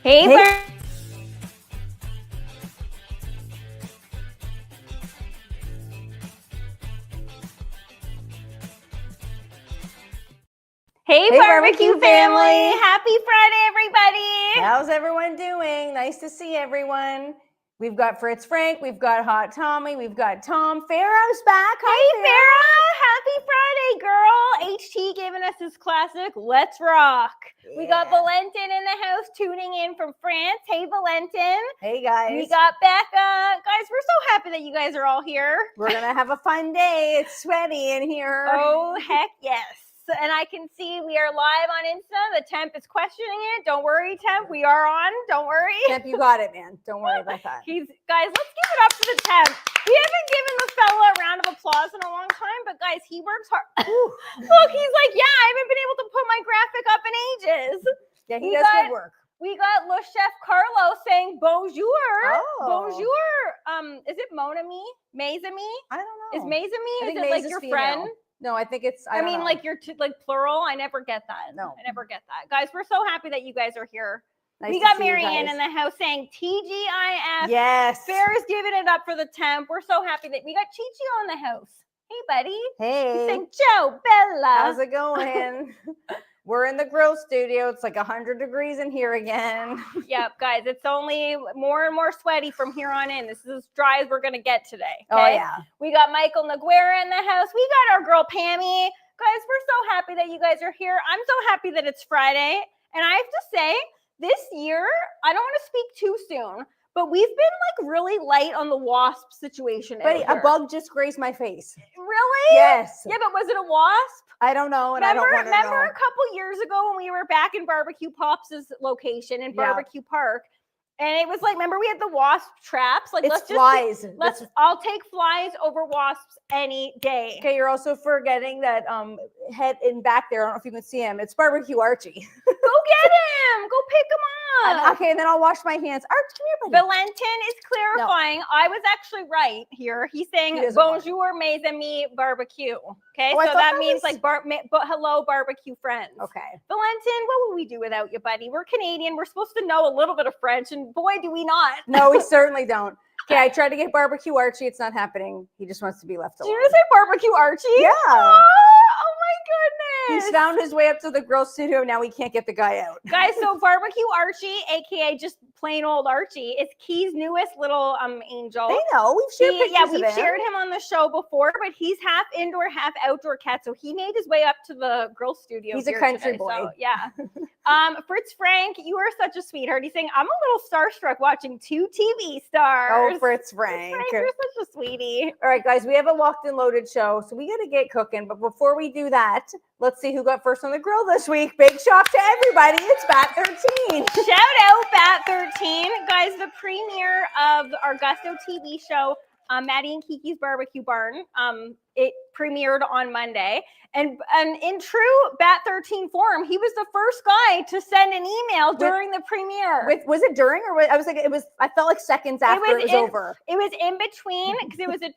Hey, barbecue family. Happy Friday, everybody. How's everyone doing? Nice to see everyone. We've got Fritz Frank, we've got Hot Tommy, we've got Tom. Farrah's back. Hey, Farrah. Happy Friday, girl. HT giving us his classic, Let's Rock. Yeah. We got Valentin in the house tuning in from France. Hey, Valentin. Hey, guys. We got Becca. Guys, we're so happy that you guys are all here. We're going to have a fun day. It's sweaty in here. Oh, heck yes. And I can see we are live on Insta. The temp is questioning it. Don't worry, temp. We are on. Don't worry. Temp, you got it, man. Don't worry about that. Guys, let's give it up to the temp. We haven't given the fella a round of applause in a long time, but guys, he works hard. Look, he's like, yeah, I haven't been able to put my graphic up in ages. Yeah, he does good work. We got Le Chef Carlo saying bonjour. Oh. Bonjour. Is it mon ami? Mes amis? I don't know. Is mes amis? Is it like your friend? No, I think it's, I mean, like you're like plural. I never get that. No. I never get that. Guys, we're so happy that you guys are here. Nice we got Marianne in the house saying TGIF. Yes. Farrah's giving it up for the temp. We're so happy that we got Chi-Chi on the house. Hey, buddy. Hey. He's saying, Joe, Bella. How's it going? We're in the grill studio. It's like 100 degrees in here again. Yep, guys, it's only more and more sweaty from here on in. This is as dry as we're going to get today. Okay? Oh, yeah. We got Michael Naguera in the house. We got our girl, Pammy. Guys, we're so happy that you guys are here. I'm so happy that it's Friday. And I have to say, this year, I don't want to speak too soon, but we've been like really light on the wasp situation. But a bug just grazed my face. Really? Yes. Yeah, but was it a wasp? I don't know, and I don't want to know. Remember a couple years ago when we were back in Barbecue Pops' location in Barbecue Park, and it was like, remember we had the wasp traps? Like, it's flies. I'll take flies over wasps any day. Okay, you're also forgetting that head in back there. I don't know if you can see him. It's Barbecue Archie. Go get him. Go pick him up. Okay, and then I'll wash my hands. Arch, come here, buddy. Valentin is clarifying. No. I was actually right here. He's saying bonjour, mes amis, barbecue. Okay, so that means like hello, barbecue friends. Okay. Valentin, what would we do without you, buddy? We're Canadian. We're supposed to know a little bit of French, and boy, do we not. No, we certainly don't. Okay, I tried to get Barbecue Archie. It's not happening. He just wants to be left alone. Did you say Barbecue Archie? Yeah. Oh my goodness. He's found his way up to the grill studio. Now we can't get the guy out. Guys, so Barbecue Archie, aka just plain old Archie, is Key's newest little angel. They know. We've shared pictures of him. We've shared him on the show before, but he's half indoor, half outdoor cat. So he made his way up to the grill studio. He's a country boy. So, yeah. Fritz Frank, you are such a sweetheart. He's saying, I'm a little starstruck watching two TV stars. Oh, Fritz Frank. You're such a sweetie. All right, guys, we have a locked and loaded show, so we got to get cooking. But before we do that, let's see who got first on the grill this week. Big shout to everybody. It's Bat 13. Shout out Bat 13. Guys, the premiere of our Gusto TV show, Maddie and Kiki's Barbecue Barn. It premiered on Monday. And in true Bat 13 form, he was the first guy to send an email during the premiere. Was it during or I was like, I felt like seconds after it was over. It was in between because it was a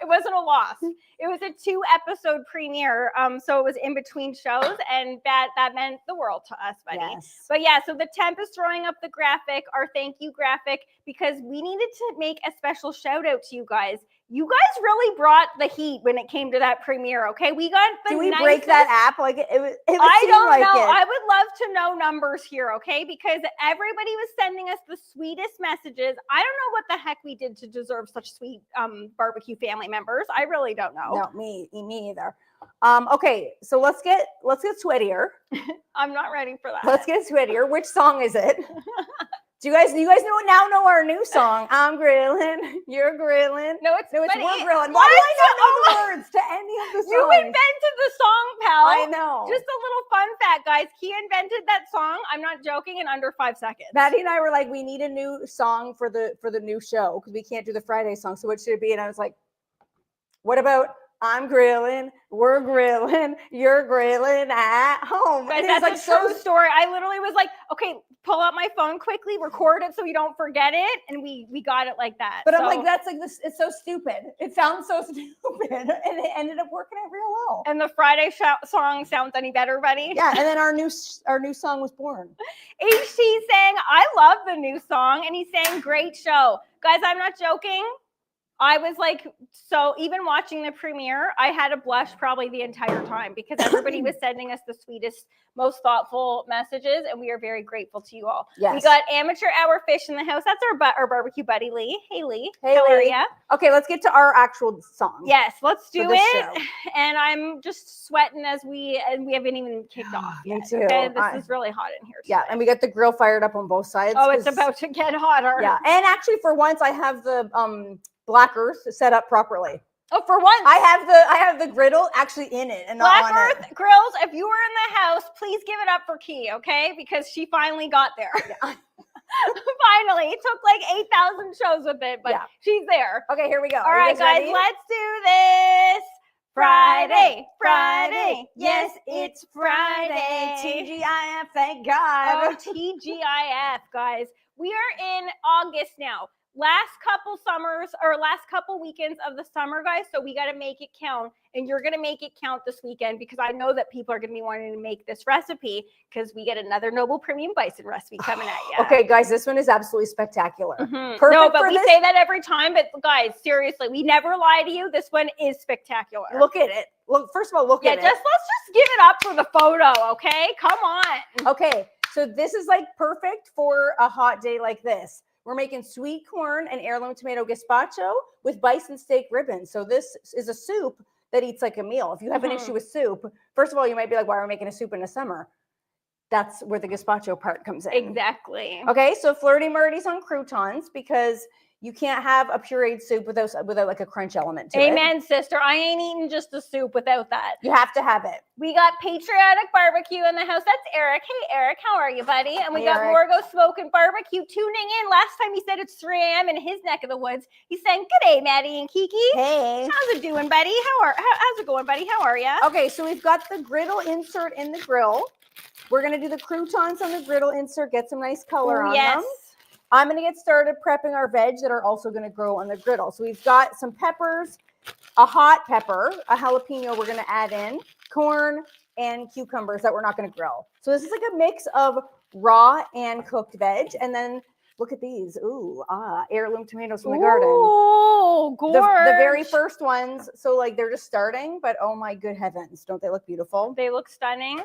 it wasn't a loss. It was a 2-episode premiere. So it was in between shows, and that meant the world to us, buddy. Yes. But yeah, so the temp is throwing up the graphic, our thank you graphic, because we needed to make a special shout out to you guys. You guys really brought the heat when it came to that premiere, okay? We got the Do we break that app? Like it I don't know. I would love to know numbers here, okay? Because everybody was sending us the sweetest messages. I don't know what the heck we did to deserve such sweet barbecue family members. I really don't know. No, me either. Okay, so let's get sweatier. I'm not ready for that. Let's get sweatier. Which song is it? Do you guys know our new song? I'm grilling, you're grilling. No, it's we're grilling. Why do I not know the words to any of the songs? You invented the song, pal. I know. Just a little fun fact, guys. He invented that song. I'm not joking. In under 5 seconds. Maddie and I were like, we need a new song for the new show because we can't do the Friday song. So what should it be? And I was like, what about I'm grilling, we're grilling, you're grilling at home. Guys, that's like a true story. I literally was like, okay, pull out my phone quickly, record it so we don't forget it, and we got it like that. But I'm like, that's like this. It's so stupid. It sounds so stupid, and it ended up working out real well. And the Friday song sounds any better, buddy? Yeah, and then our new song was born. HT saying, I love the new song, and he's saying, great show. Guys, I'm not joking. I was like, so even watching the premiere, I had a blush probably the entire time because everybody was sending us the sweetest, most thoughtful messages, and we are very grateful to you all. Yes. We got Amateur Hour Fish in the house. That's our barbecue buddy, Lee. Hey, Lee. Hey, How are Lee. ya? Okay, let's get to our actual song. Yes, let's do it. Show. And I'm just sweating and we haven't even kicked off yet. Me too. Okay? This is really hot in here today. Yeah, and we got the grill fired up on both sides. Oh, it's about to get hotter. Yeah, and actually for once I have the Black Earth set up properly. Oh, for once. I have the griddle actually in it and not Black on Earth Grills, if you were in the house, please give it up for Key, okay? Because she finally got there. Yeah. Finally. It took like 8,000 shows with it, but she's there. Okay, here we go. All right, guys, ready? let's do this. Friday. Yes, it's Friday. TGIF, thank God. Oh, TGIF, guys. We are in August now. Last couple weekends of the summer, guys. So we got to make it count, and you're going to make it count this weekend because I know that people are going to be wanting to make this recipe because we get another Noble Premium Bison recipe coming at you. Okay, guys, this one is absolutely spectacular. Mm-hmm. Perfect no, but for we this. say that every time. But guys, seriously, we never lie to you. This one is spectacular. Look at it. Look, first of all, look at it. Let's just give it up for the photo, okay? Come on. Okay, so this is like perfect for a hot day like this. We're making sweet corn and heirloom tomato gazpacho with bison steak ribbons. So this is a soup that eats like a meal. If you have an issue with soup, first of all, you might be like, why are we making a soup in the summer? That's where the gazpacho part comes in. Exactly. Okay, so flirty murdies on croutons because you can't have a pureed soup without like a crunch element to it. Amen, sister. I ain't eating just a soup without that. You have to have it. We got Patriotic Barbecue in the house. That's Eric. Hey, Eric, how are you, buddy? And we got Eric. Morgo Smoking Barbecue tuning in. Last time he said it's 3 a.m. in his neck of the woods. He's saying, good day, Maddie and Kiki. Hey. How's it doing, buddy? How's it going, buddy? How are you? Okay, so we've got the griddle insert in the grill. We're going to do the croutons on the griddle insert, get some nice color on them. I'm going to get started prepping our veg that are also going to grow on the griddle. So we've got some peppers, a hot pepper, a jalapeno we're going to add in, corn, and cucumbers that we're not going to grill. So this is like a mix of raw and cooked veg. And then look at these. Ooh, heirloom tomatoes from the garden. Oh, gorgeous. The very first ones. So like they're just starting, but oh my good heavens. Don't they look beautiful? They look stunning.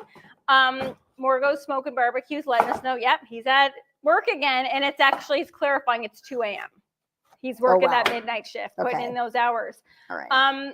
Morgo Smoking Barbecue's letting us know, yep, he's at work again, and he's clarifying it's 2 a.m. He's working that midnight shift, putting in those hours. All right.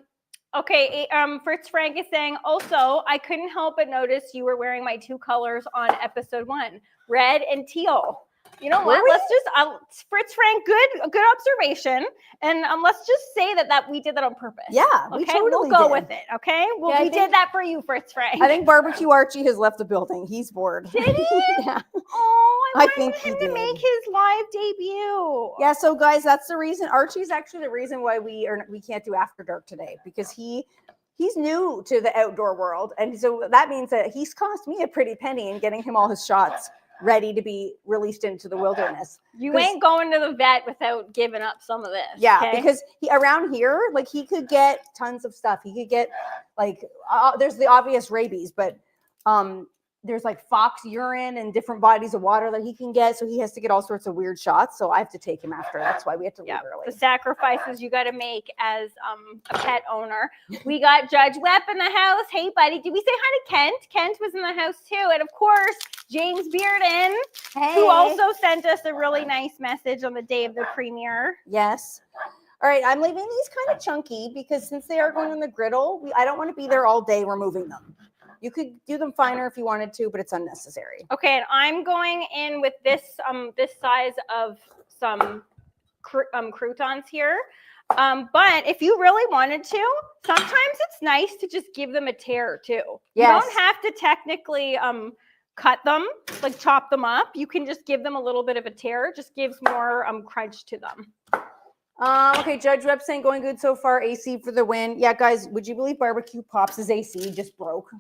Okay, Fritz Frank is saying, also, I couldn't help but notice you were wearing my 2 colors on episode 1, red and teal. You know what? Let's just Fritz Frank, good observation, and let's just say that we did that on purpose. Yeah, okay, we totally we'll go did. with it. Okay, we did that for you, Fritz Frank. I think Barbecue Archie has left the building. He's bored. Did he? Yeah. Oh, I think wanted him he to did. make his live debut. Yeah, so guys, that's the reason. Archie's actually the reason why we can't do After Dark today, because he's new to the outdoor world, and so that means that he's cost me a pretty penny in getting him all his shots ready to be released into the wilderness. You ain't going to the vet without giving up some of this. Yeah, okay? because around here, like he could get tons of stuff. He could get like there's the obvious rabies, but there's like fox urine and different bodies of water that he can get. So he has to get all sorts of weird shots. So I have to take him after. That's why we have to leave early. The sacrifices you got to make as a pet owner. We got Judge Webb in the house. Hey, buddy. Did we say hi to Kent? Kent was in the house too. And of course, James Bearden, who also sent us a really nice message on the day of the premiere. Yes. All right. I'm leaving these kind of chunky because since they are going on the griddle, I don't want to be there all day removing them. You could do them finer if you wanted to, but it's unnecessary. Okay, and I'm going in with this size of some croutons here. But if you really wanted to, sometimes it's nice to just give them a tear too. Yes. You don't have to technically cut them, like chop them up. You can just give them a little bit of a tear. It just gives more crunch to them. Okay, Judge Webb saying going good so far. AC for the win. Yeah, guys, would you believe Barbecue Pops' AC just broke?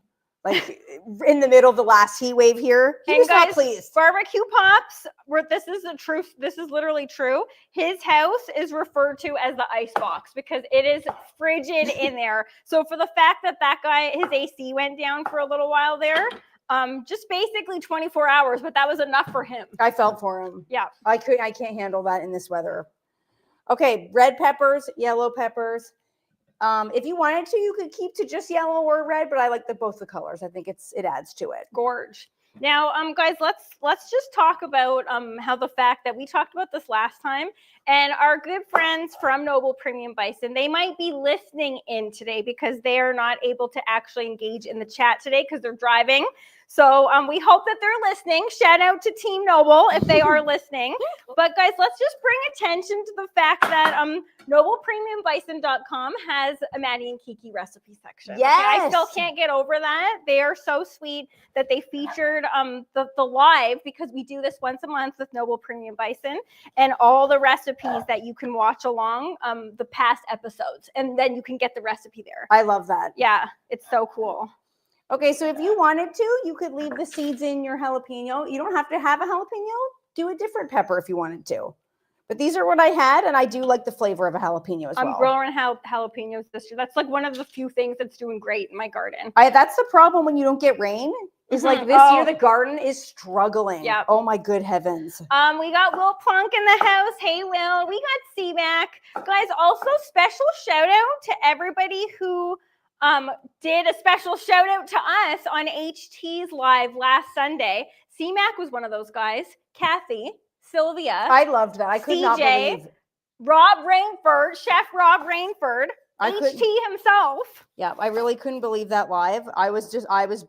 like in the middle of the last heat wave here. He And was not guys, pleased. Barbecue Pops, this is the truth. This is literally true. His house is referred to as the ice box because it is frigid in there. So for the fact that guy, his AC went down for a little while there, just basically 24 hours, but that was enough for him. I felt for him. Yeah. I can't handle that in this weather. Okay, red peppers, yellow peppers. If you wanted to, you could keep to just yellow or red, but I like both the colors. I think it adds to it. Gorge. Now, guys, let's just talk about how the fact that we talked about this last time, and our good friends from Noble Premium Bison, they might be listening in today because they are not able to actually engage in the chat today because they're driving. So we hope that they're listening. Shout out to Team Noble if they are listening. But guys, let's just bring attention to the fact that NoblePremiumBison.com has a Maddie and Kiki recipe section. Yes. Okay? I still can't get over that. They are so sweet that they featured the live, because we do this once a month with Noble Premium Bison, and all the recipes that you can watch along the past episodes, and then you can get the recipe there. I love that. Yeah, it's so cool. Okay, so if you wanted to, you could leave the seeds in your jalapeno. You don't have to have a jalapeno. Do a different pepper if you wanted to. But these are what I had, and I do like the flavor of a jalapeno as well. I'm growing jalapenos this year. That's like one of the few things that's doing great in my garden. That's the problem when you don't get rain. Is like this year the garden is struggling. Yeah. Oh my good heavens. We got Will Plunk in the house. Hey Will. We got C-Mac. Guys, also special shout out to everybody who did a special shout out to us on HT's live last Sunday. C-Mac was one of those guys. Kathy, Sylvia. I loved that. I could not believe. Rob Rainford, Chef Rob Rainford, HT himself. Yeah, I really couldn't believe that live. I was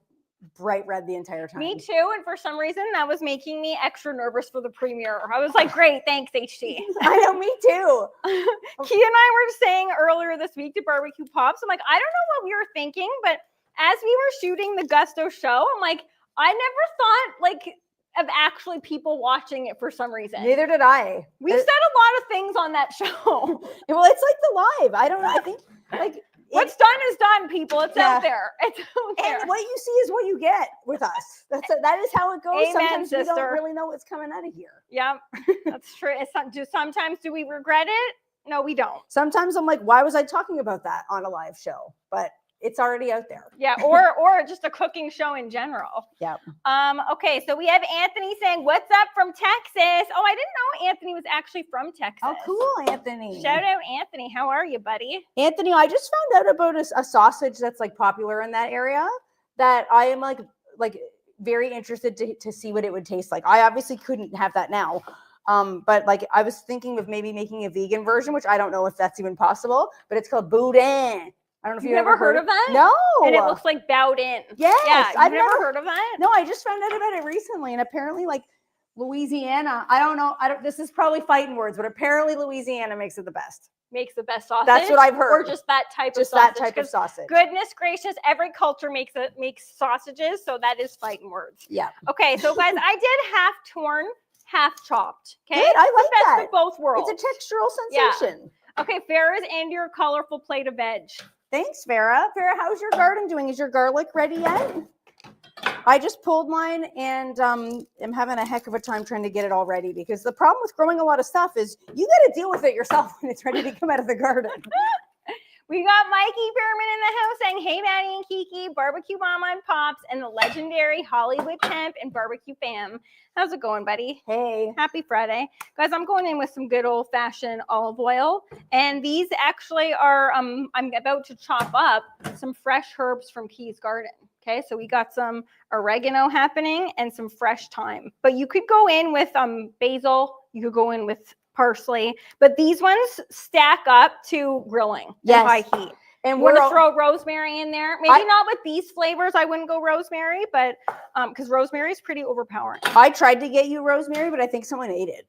bright red the entire time. Me too, and for some reason that was making me extra nervous for the premiere. I was like, great, thanks, HT. I know, me too. Key and I were saying earlier this week to Barbecue Pops, I'm like, I don't know what we were thinking, but as we were shooting the Gusto show, I'm like, I never thought like of actually people watching it for some reason. Neither did I. We said a lot of things on that show. Well, it's like the live. I don't know. I think like what's done is done, people. It's out there. It's out there. And what you see is what you get with us. That is how it goes. Amen, sometimes sister. we don't really know what's coming out of here. Yeah, that's true. Sometimes do we regret it? No, we don't. Sometimes I'm like, why was I talking about that on a live show? But it's already out there. Yeah, or just a cooking show in general. Yeah. Okay, so we have Anthony saying, "What's up from Texas?" Oh, I didn't know Anthony was actually from Texas. Oh, cool, Anthony. Shout out, Anthony. How are you, buddy? Anthony, I just found out about a sausage that's like popular in that area that I am like very interested to see what it would taste like. I obviously couldn't have that now. But like I was thinking of maybe making a vegan version, which I don't know if that's even possible, but it's called boudin. I don't know if you've ever heard of that? No. And it looks like bowed in. Yes. Yeah, I've never heard of that? No, I just found out about it recently. And apparently like Louisiana, I don't know. This is probably fighting words, but apparently Louisiana makes it the best. Makes the best sausage. That's what I've heard. Or just that type just of sausage. Just that type of sausage. Goodness gracious, every culture makes sausages, so that is fighting words. Yeah. Okay, so guys, I did half torn, half chopped. Okay. Good, I like the best that. of both worlds. It's a textural sensation. Yeah. Okay, Farrah's and your colorful plate of veg. Thanks, Farrah. Farrah, how's your garden doing? Is your garlic ready yet? I just pulled mine and am having a heck of a time trying to get it all ready because the problem with growing a lot of stuff is you got to deal with it yourself when it's ready to come out of the garden. We got Mikey Behrman in the house saying, hey, Maddie and Kiki, Barbecue Mama and Pops, and the legendary Hollywood Temp and Barbecue Fam. How's it going, buddy? Hey. Happy Friday. Guys, I'm going in with some good old-fashioned olive oil. And these actually are, I'm about to chop up some fresh herbs from Key's garden. Okay, so we got some oregano happening and some fresh thyme. But you could go in with basil. You could go in with parsley. But these ones stack up to grilling at high heat. And we're going to throw rosemary in there. Maybe not with these flavors. I wouldn't go rosemary, but because rosemary is pretty overpowering. I tried to get you rosemary, but I think someone ate it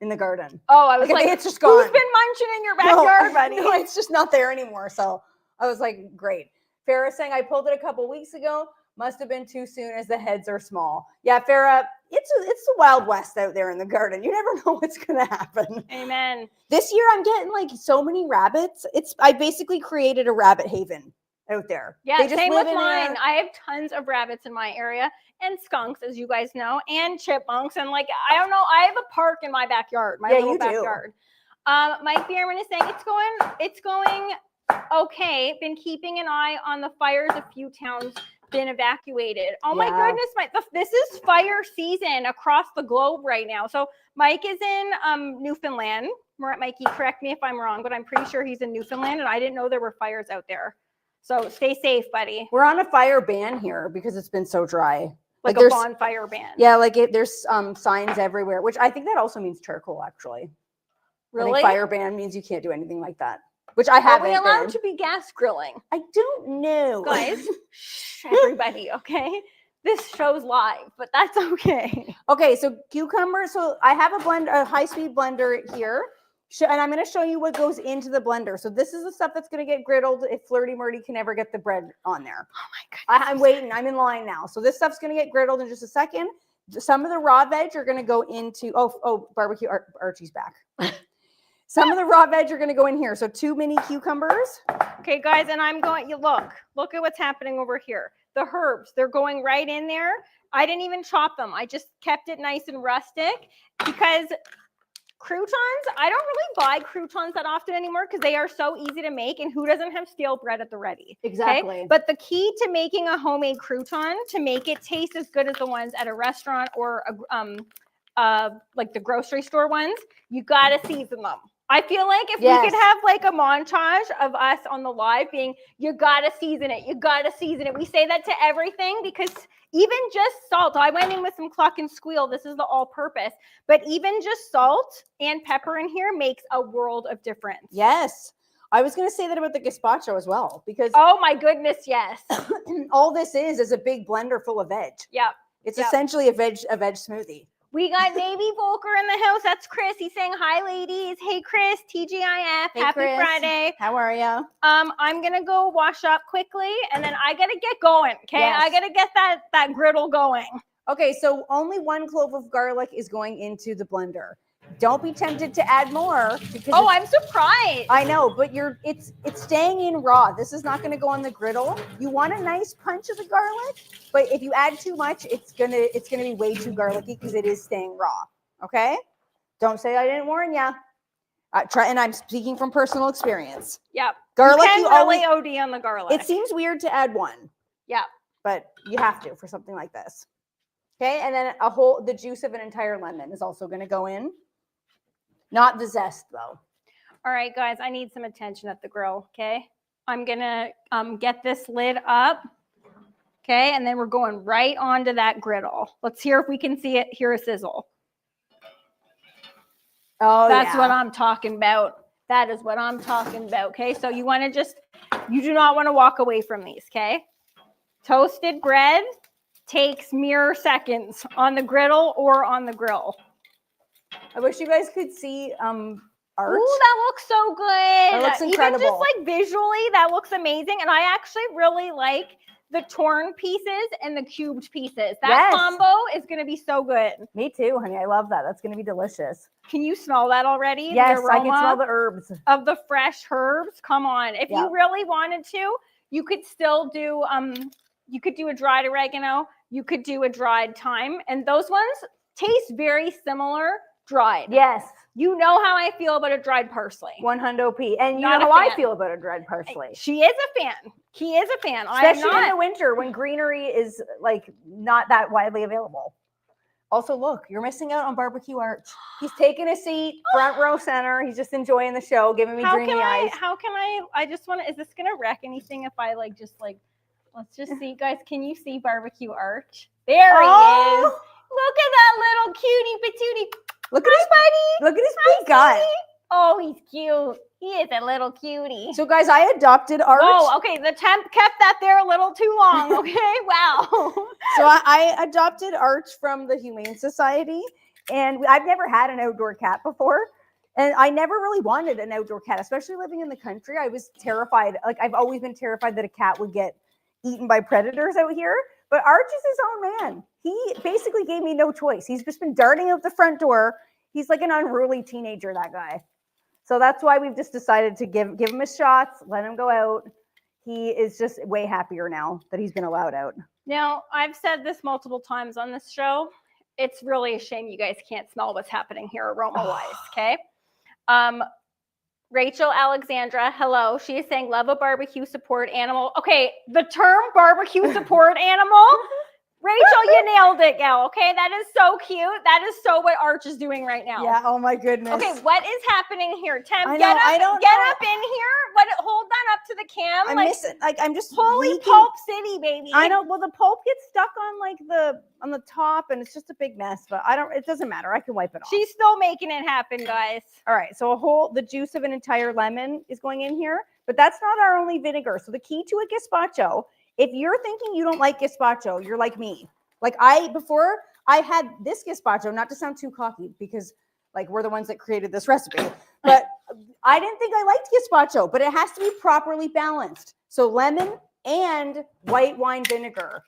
in the garden. Oh, I was like it's just gone. Who's been munching in your backyard, buddy? No, it's just not there anymore. So I was like, great. Farrah saying I pulled it a couple weeks ago. Must have been too soon as the heads are small. Yeah, Farrah, it's the Wild West out there in the garden. You never know what's going to happen. Amen. This year I'm getting like so many rabbits. I basically created a rabbit haven out there. Yeah, they just same live with in mine. I have tons of rabbits in my area and skunks, as you guys know, and chipmunks. And like, I don't know, I have a park in my backyard, my little backyard. Mike Bierman is saying it's going okay. Been keeping an eye on the fires. A few towns been evacuated. Oh my goodness, this is fire season across the globe right now. So Mike is in Newfoundland. Mikey, correct me if I'm wrong, but I'm pretty sure he's in Newfoundland, and I didn't know there were fires out there. So stay safe, buddy. We're on a fire ban here because it's been so dry. Like a bonfire ban. Yeah, like there's signs everywhere, which I think that also means charcoal, actually. Really? I think fire ban means you can't do anything like that. Which I haven't. Are we allowed to be gas grilling? I don't know. Guys, shh, everybody, okay? This show's live, but that's okay. Okay, so cucumber. So I have a high-speed blender here. And I'm going to show you what goes into the blender. So this is the stuff that's going to get griddled if Flirty Murty can ever get the bread on there. Oh my goodness. I'm waiting. I'm in line now. So this stuff's going to get griddled in just a second. Some of the raw veg are going to go into, barbecue Archie's back. Some of the raw veg are going to go in here. So 2 mini cucumbers. Okay, guys, and I'm going, look at what's happening over here. The herbs, they're going right in there. I didn't even chop them. I just kept it nice and rustic because croutons, I don't really buy croutons that often anymore because they are so easy to make, and who doesn't have stale bread at the ready? Exactly. Okay? But the key to making a homemade crouton, to make it taste as good as the ones at a restaurant or like the grocery store ones, you got to season them. I feel like if we could have like a montage of us on the live being, you got to season it. You got to season it. We say that to everything because even just salt, I went in with some cluck and squeal. This is the all purpose, but even just salt and pepper in here makes a world of difference. Yes. I was going to say that about the gazpacho as well, because oh my goodness, yes. all this is a big blender full of veg. Yep. It's essentially a veg smoothie. We got Navy Volker in the house. That's Chris. He's saying, hi, ladies. Hey, Chris, TGIF. Hey, Happy Chris. Friday. How are you? I'm going to go wash up quickly, and then I got to get going, okay? Yes. I got to get that griddle going. Okay, so only 1 clove of garlic is going into the blender. Don't be tempted to add more. Because I'm surprised. I know, but it's staying in raw. This is not going to go on the griddle. You want a nice punch of the garlic, but if you add too much, it's gonna be way too garlicky because it is staying raw. Okay, don't say I didn't warn you. And I'm speaking from personal experience. Yep. Garlic, you really OD on the garlic. It seems weird to add 1. Yeah, but you have to for something like this. Okay, and then the juice of an entire lemon is also going to go in. Not the zest, though. All right, guys, I need some attention at the grill, okay? I'm going to get this lid up, okay? And then we're going right onto that griddle. Let's hear if we can hear a sizzle. Oh, That's what I'm talking about. That is what I'm talking about, okay? So you do not want to walk away from these, okay? Toasted bread takes mere seconds on the griddle or on the grill. I wish you guys could see Art. Ooh, that looks so good. That looks incredible. Even just like visually, that looks amazing. And I actually really like the torn pieces and the cubed pieces. That combo is going to be so good. Me too, honey. I love that. That's going to be delicious. Can you smell that already? Yes, I can smell the herbs. Of the fresh herbs. Come on. If you really wanted to, you could still do, you could do a dried oregano. You could do a dried thyme. And those ones taste very similar dried. Yes. You know how I feel about a dried parsley. 100p. And you know how I feel about a dried parsley. She is a fan. He is a fan. Especially in the winter when greenery is like not that widely available. Also, look, you're missing out on barbecue Art. He's taking a seat, front row center. He's just enjoying the show, giving me dreamy eyes. How can I just want to, is this going to wreck anything if I let's just see, guys. Can you see barbecue Art? There he is. Look at that little cutie patootie. Look at his buddy. Look at his big guy. Oh, he's cute. He is a little cutie. So, guys, I adopted Art. Oh, okay. The temp kept that there a little too long. Okay. Wow. So I adopted Art from the Humane Society, and I've never had an outdoor cat before. And I never really wanted an outdoor cat, especially living in the country. I was terrified. Like, I've always been terrified that a cat would get eaten by predators out here. But Art is his own man. He basically gave me no choice. He's just been darting out the front door. He's like an unruly teenager, that guy. So that's why we've just decided to give him his shots, let him go out. he is just way happier now that he's been allowed out. Now, I've said this multiple times on this show. It's really a shame you guys can't smell what's happening here aroma-wise, okay? Rachel Alexandra, hello. She is saying, love a barbecue support animal. Okay, the term barbecue support animal, Rachel, you nailed it, gal. Okay, that is so cute. That is so what Arch is doing right now. Yeah. Oh my goodness. Okay, what is happening here, Tem? I Get know, up. I don't get know. up in here. What? Hold that up to the cam. I'm like, missing. Like I'm just holy leaking. pulp city, baby. I know. Well, the pulp gets stuck on like on the top, and it's just a big mess. But I don't. It doesn't matter. I can wipe it off. She's still making it happen, guys. All right. So the juice of an entire lemon is going in here, but that's not our only vinegar. So the key to a gazpacho, if you're thinking you don't like gazpacho, you're like me. Like before I had this gazpacho, not to sound too cocky, because like we're the ones that created this recipe, but I didn't think I liked gazpacho, but it has to be properly balanced. So lemon and white wine vinegar.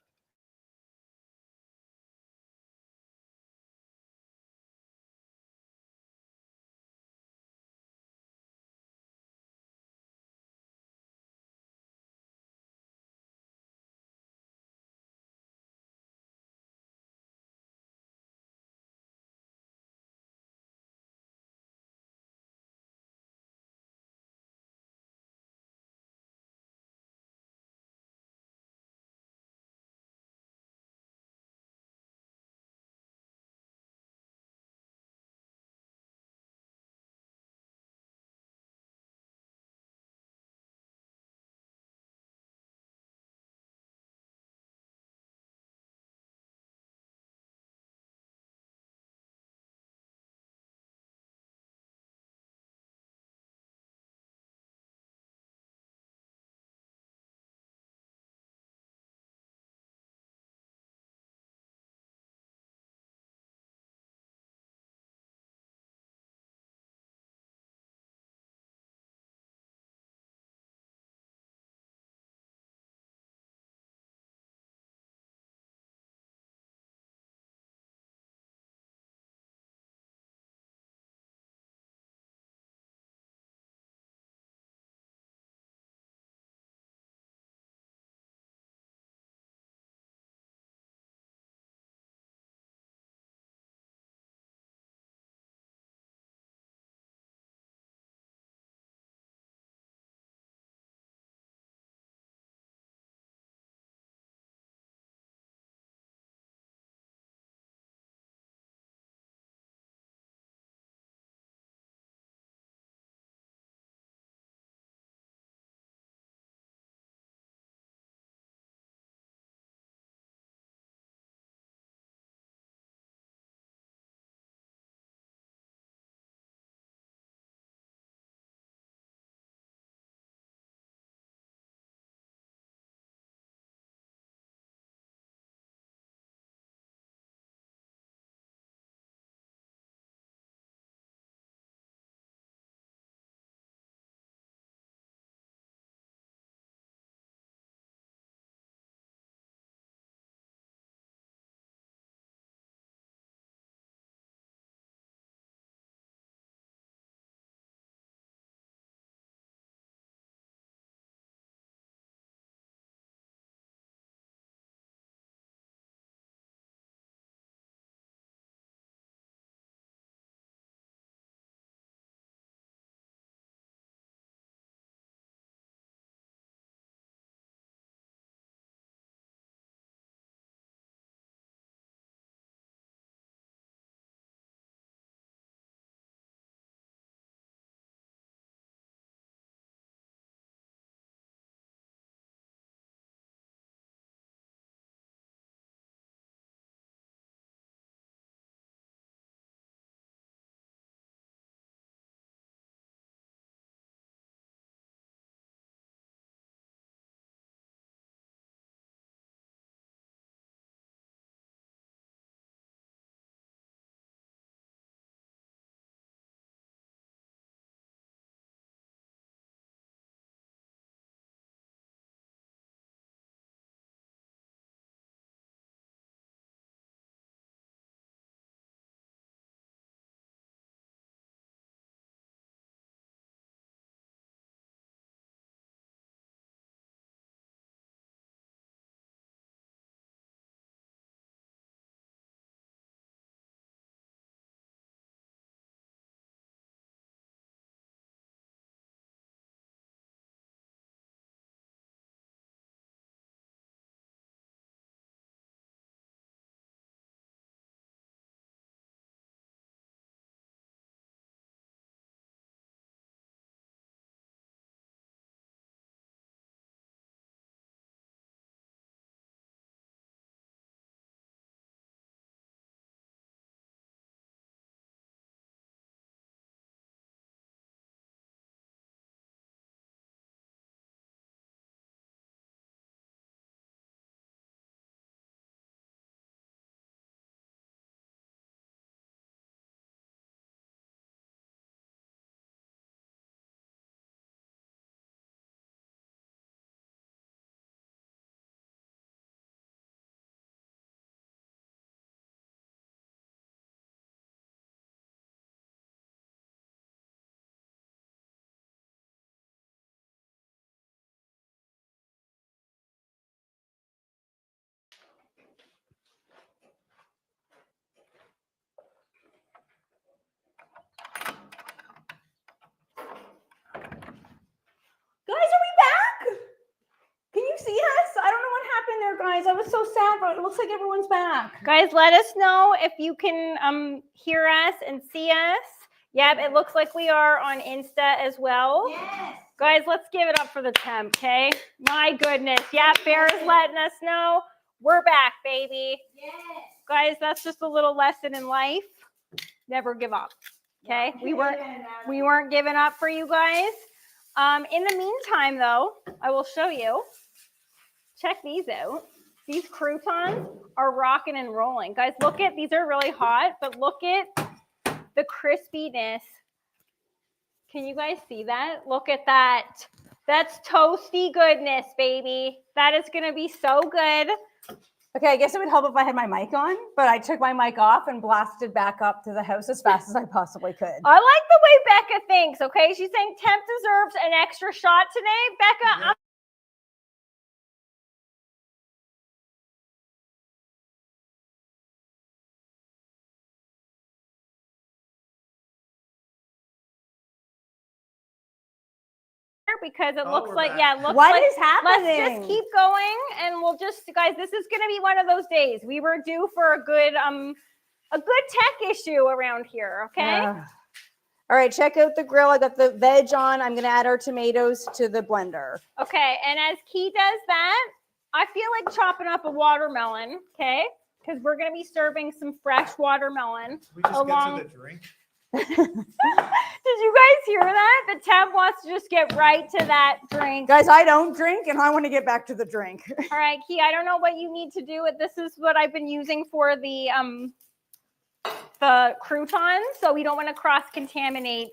guys. I was so sad, but it looks like everyone's back. Guys, let us know if you can hear us and see us. Yep, it looks like we are on Insta as well. Yes. Guys, let's give it up for the temp, okay? My goodness. Yep, Bear's letting us know. We're back, baby. Yes. Guys, that's just a little lesson in life. Never give up. Okay? We weren't giving up for you guys. In the meantime, though, I will show you. Check these out. These croutons are rocking and rolling. Guys, look at, these are really hot, but look at the crispiness. Can you guys see that? Look at that. That's toasty goodness, baby. That is going to be so good. Okay, I guess it would help if I had my mic on, but I took my mic off and blasted back up to the house as fast as I possibly could. I like the way Becca thinks, okay? She's saying temp deserves an extra shot today. Becca, Yeah. because it Oh, looks we're like, back. yeah, it looks What like, is happening? let's just keep going and we'll just, guys, this is going to be one of those days. We were due for a good tech issue around here, okay? All right, check out the grill. I got the veg on. I'm going to add our tomatoes to the blender. Okay, and as Key does that, I feel like chopping up a watermelon, okay? Because we're going to be serving some fresh watermelon. We just along- get to the drink. Did you guys hear that? The temp wants to just get right to that drink. Guys, I don't drink, and I want to get back to the drink. All right, Key, I don't know what you need to do. This is what I've been using for the croutons, so we don't want to cross-contaminate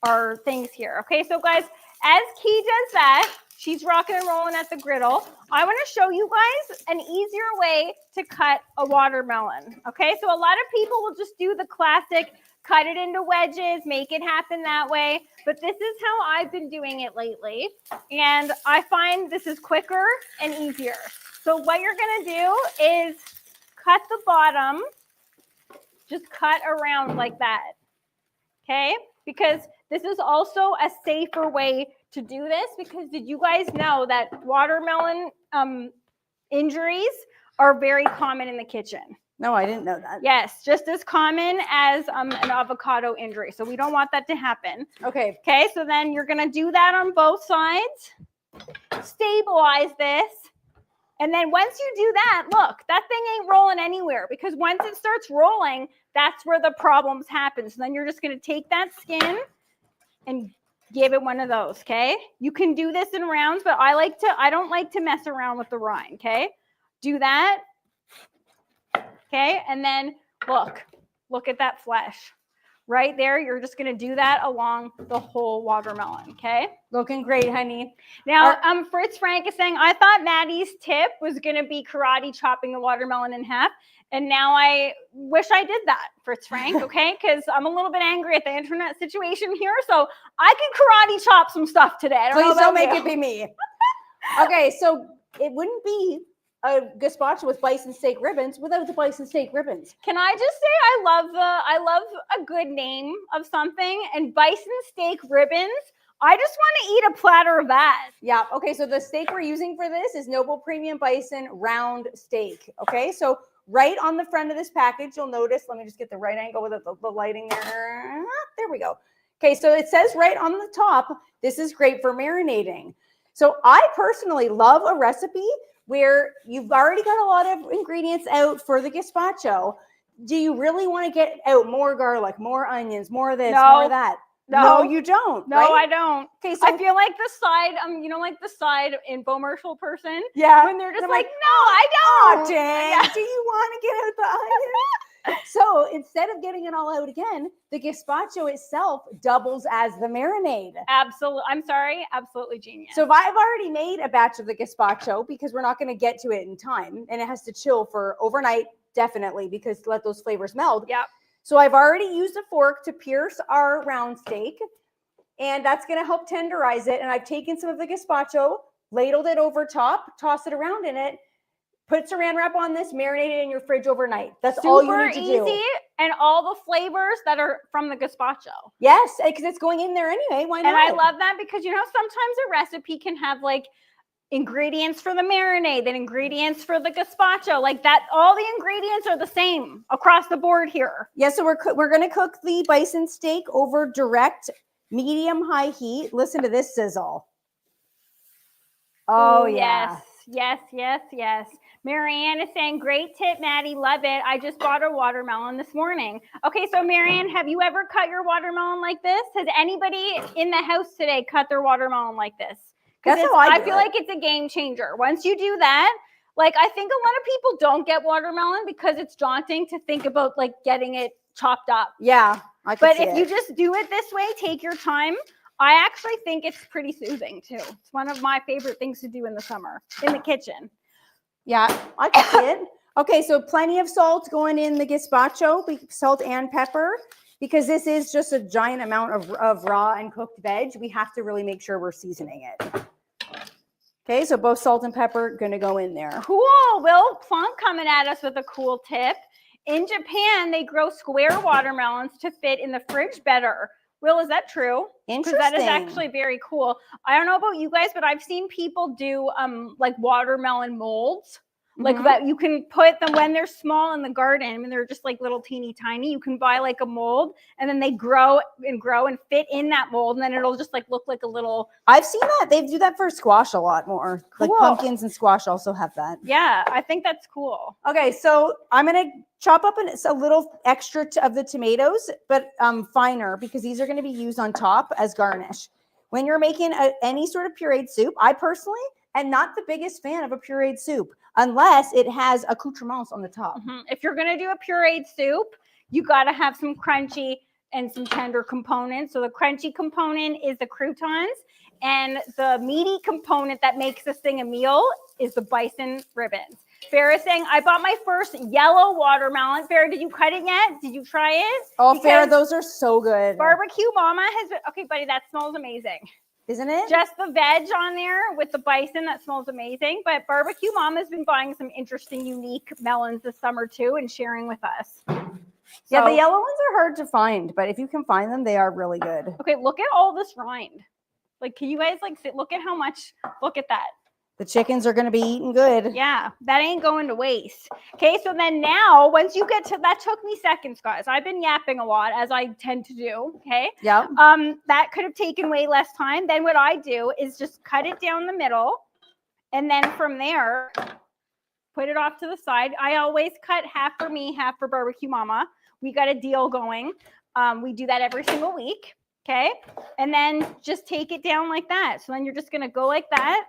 our things here. Okay, so guys, as Key does that, she's rocking and rolling at the griddle. I want to show you guys an easier way to cut a watermelon. Okay, so a lot of people will just do the classic cut it into wedges, make it happen that way. But this is how I've been doing it lately. And I find this is quicker and easier. So what you're going to do is cut the bottom, just cut around like that. Okay? Because this is also a safer way to do this, because did you guys know that watermelon injuries are very common in the kitchen? No, I didn't know that. Yes, just as common as an avocado injury. So we don't want that to happen. Okay. Okay, so then you're gonna do that on both sides. Stabilize this. And then once you do that, look, that thing ain't rolling anywhere, because once it starts rolling, that's where the problems happen. So then you're just gonna take that skin and give it one of those, okay? You can do this in rounds, but I don't like to mess around with the rind, okay? Do that. Okay, and then look at that flesh. Right there, you're just gonna do that along the whole watermelon, okay? Looking great, honey. Now, Fritz Frank is saying, I thought Maddie's tip was gonna be karate chopping the watermelon in half, and now I wish I did that, Fritz Frank, okay? Because I'm a little bit angry at the internet situation here, so I can karate chop some stuff today. I don't know Please don't about make you. it be me. Okay, so it wouldn't be a gazpacho with bison steak ribbons without the bison steak ribbons. Can I just say I love a good name of something, and bison steak ribbons. I just want to eat a platter of that. Yeah. Okay. So the steak we're using for this is Noble Premium Bison round steak. Okay. So right on the front of this package, you'll notice. Let me just get the right angle with the lighting there. There we go. Okay. So it says right on the top, this is great for marinating. So I personally love a recipe where you've already got a lot of ingredients out for the gazpacho. Do you really want to get out more garlic, more onions, more of this, more of that? No, you don't. No, right? I don't. Okay, so I feel like the side, like the side infomercial person, yeah, when they're just I'm like, no, I oh, don't. dang, Yeah. do you want to get out the onions? So instead of getting it all out again, the gazpacho itself doubles as the marinade. Absolutely. I'm sorry. Absolutely genius. So if I've already made a batch of the gazpacho, because we're not going to get to it in time, and it has to chill for overnight, definitely, because to let those flavors meld. Yep. So I've already used a fork to pierce our round steak, and that's going to help tenderize it. And I've taken some of the gazpacho, ladled it over top, toss it around in it, put saran wrap on this, marinate it in your fridge overnight. That's all you need to do. Super easy, and all the flavors that are from the gazpacho. Yes, because it's going in there anyway. Why not? And I love that because, sometimes a recipe can have ingredients for the marinade, then ingredients for the gazpacho, like that. All the ingredients are the same across the board here. Yeah, so we're going to cook the bison steak over direct medium-high heat. Listen to this sizzle. Oh, yeah. Yes, yes, yes, yes. Marianne is saying, great tip, Maddie. Love it. I just bought a watermelon this morning. Okay, so Marianne, have you ever cut your watermelon like this? Has anybody in the house today cut their watermelon like this? That's how I feel like it's a game changer. Once you do that, like I think a lot of people don't get watermelon because it's daunting to think about like getting it chopped up. Yeah, but if you just do it this way, take your time. I actually think it's pretty soothing too. It's one of my favorite things to do in the summer in the kitchen. Yeah, I can see it. Okay, so plenty of salt going in the gazpacho, salt and pepper, because this is just a giant amount of raw and cooked veg. We have to really make sure we're seasoning it. Okay, so both salt and pepper going to go in there. Cool. Will Plunk coming at us with a cool tip. In Japan, they grow square watermelons to fit in the fridge better. Will, is that true? Interesting. Because that is actually very cool. I don't know about you guys, but I've seen people do like watermelon molds. Like that you can put them when they're small in the garden and they're just like little teeny tiny. You can buy like a mold and then they grow and fit in that mold, and then it'll just like look like a little. I've seen that. They do that for squash a lot more. Cool. Like pumpkins and squash also have that. Yeah, I think that's cool. Okay, so I'm going to chop up a little extra of the tomatoes, but finer, because these are going to be used on top as garnish. When you're making any sort of pureed soup, I personally am not the biggest fan of a pureed soup unless it has accoutrements on the top. If you're going to do a pureed soup, you got to have some crunchy and some tender components. So the crunchy component is the croutons, and the meaty component that makes this thing a meal is the bison ribbons. Farrah's saying, I bought my first yellow watermelon. Farrah, did you cut it yet? Did you try it? Oh, Farrah, those are so good. Barbecue Mama has been, okay, buddy, that smells amazing. Isn't it? Just the veg on there with the bison, that smells amazing. But Barbecue Mama's been buying some interesting, unique melons this summer too and sharing with us. Yeah, the yellow ones are hard to find, but if you can find them, they are really good. Okay, look at all this rind. Like, can you guys like sit? Look at how much, look at that. The chickens are going to be eating good. Yeah, that ain't going to waste. Okay, so then now, once you get to, that took me seconds, guys. I've been yapping a lot, as I tend to do, okay? Yeah. That could have taken way less time. Then what I do is just cut it down the middle, and then from there, put it off to the side. I always cut half for me, half for Barbecue Mama. We got a deal going. We do that every single week, okay? And then just take it down like that. So then you're just going to go like that.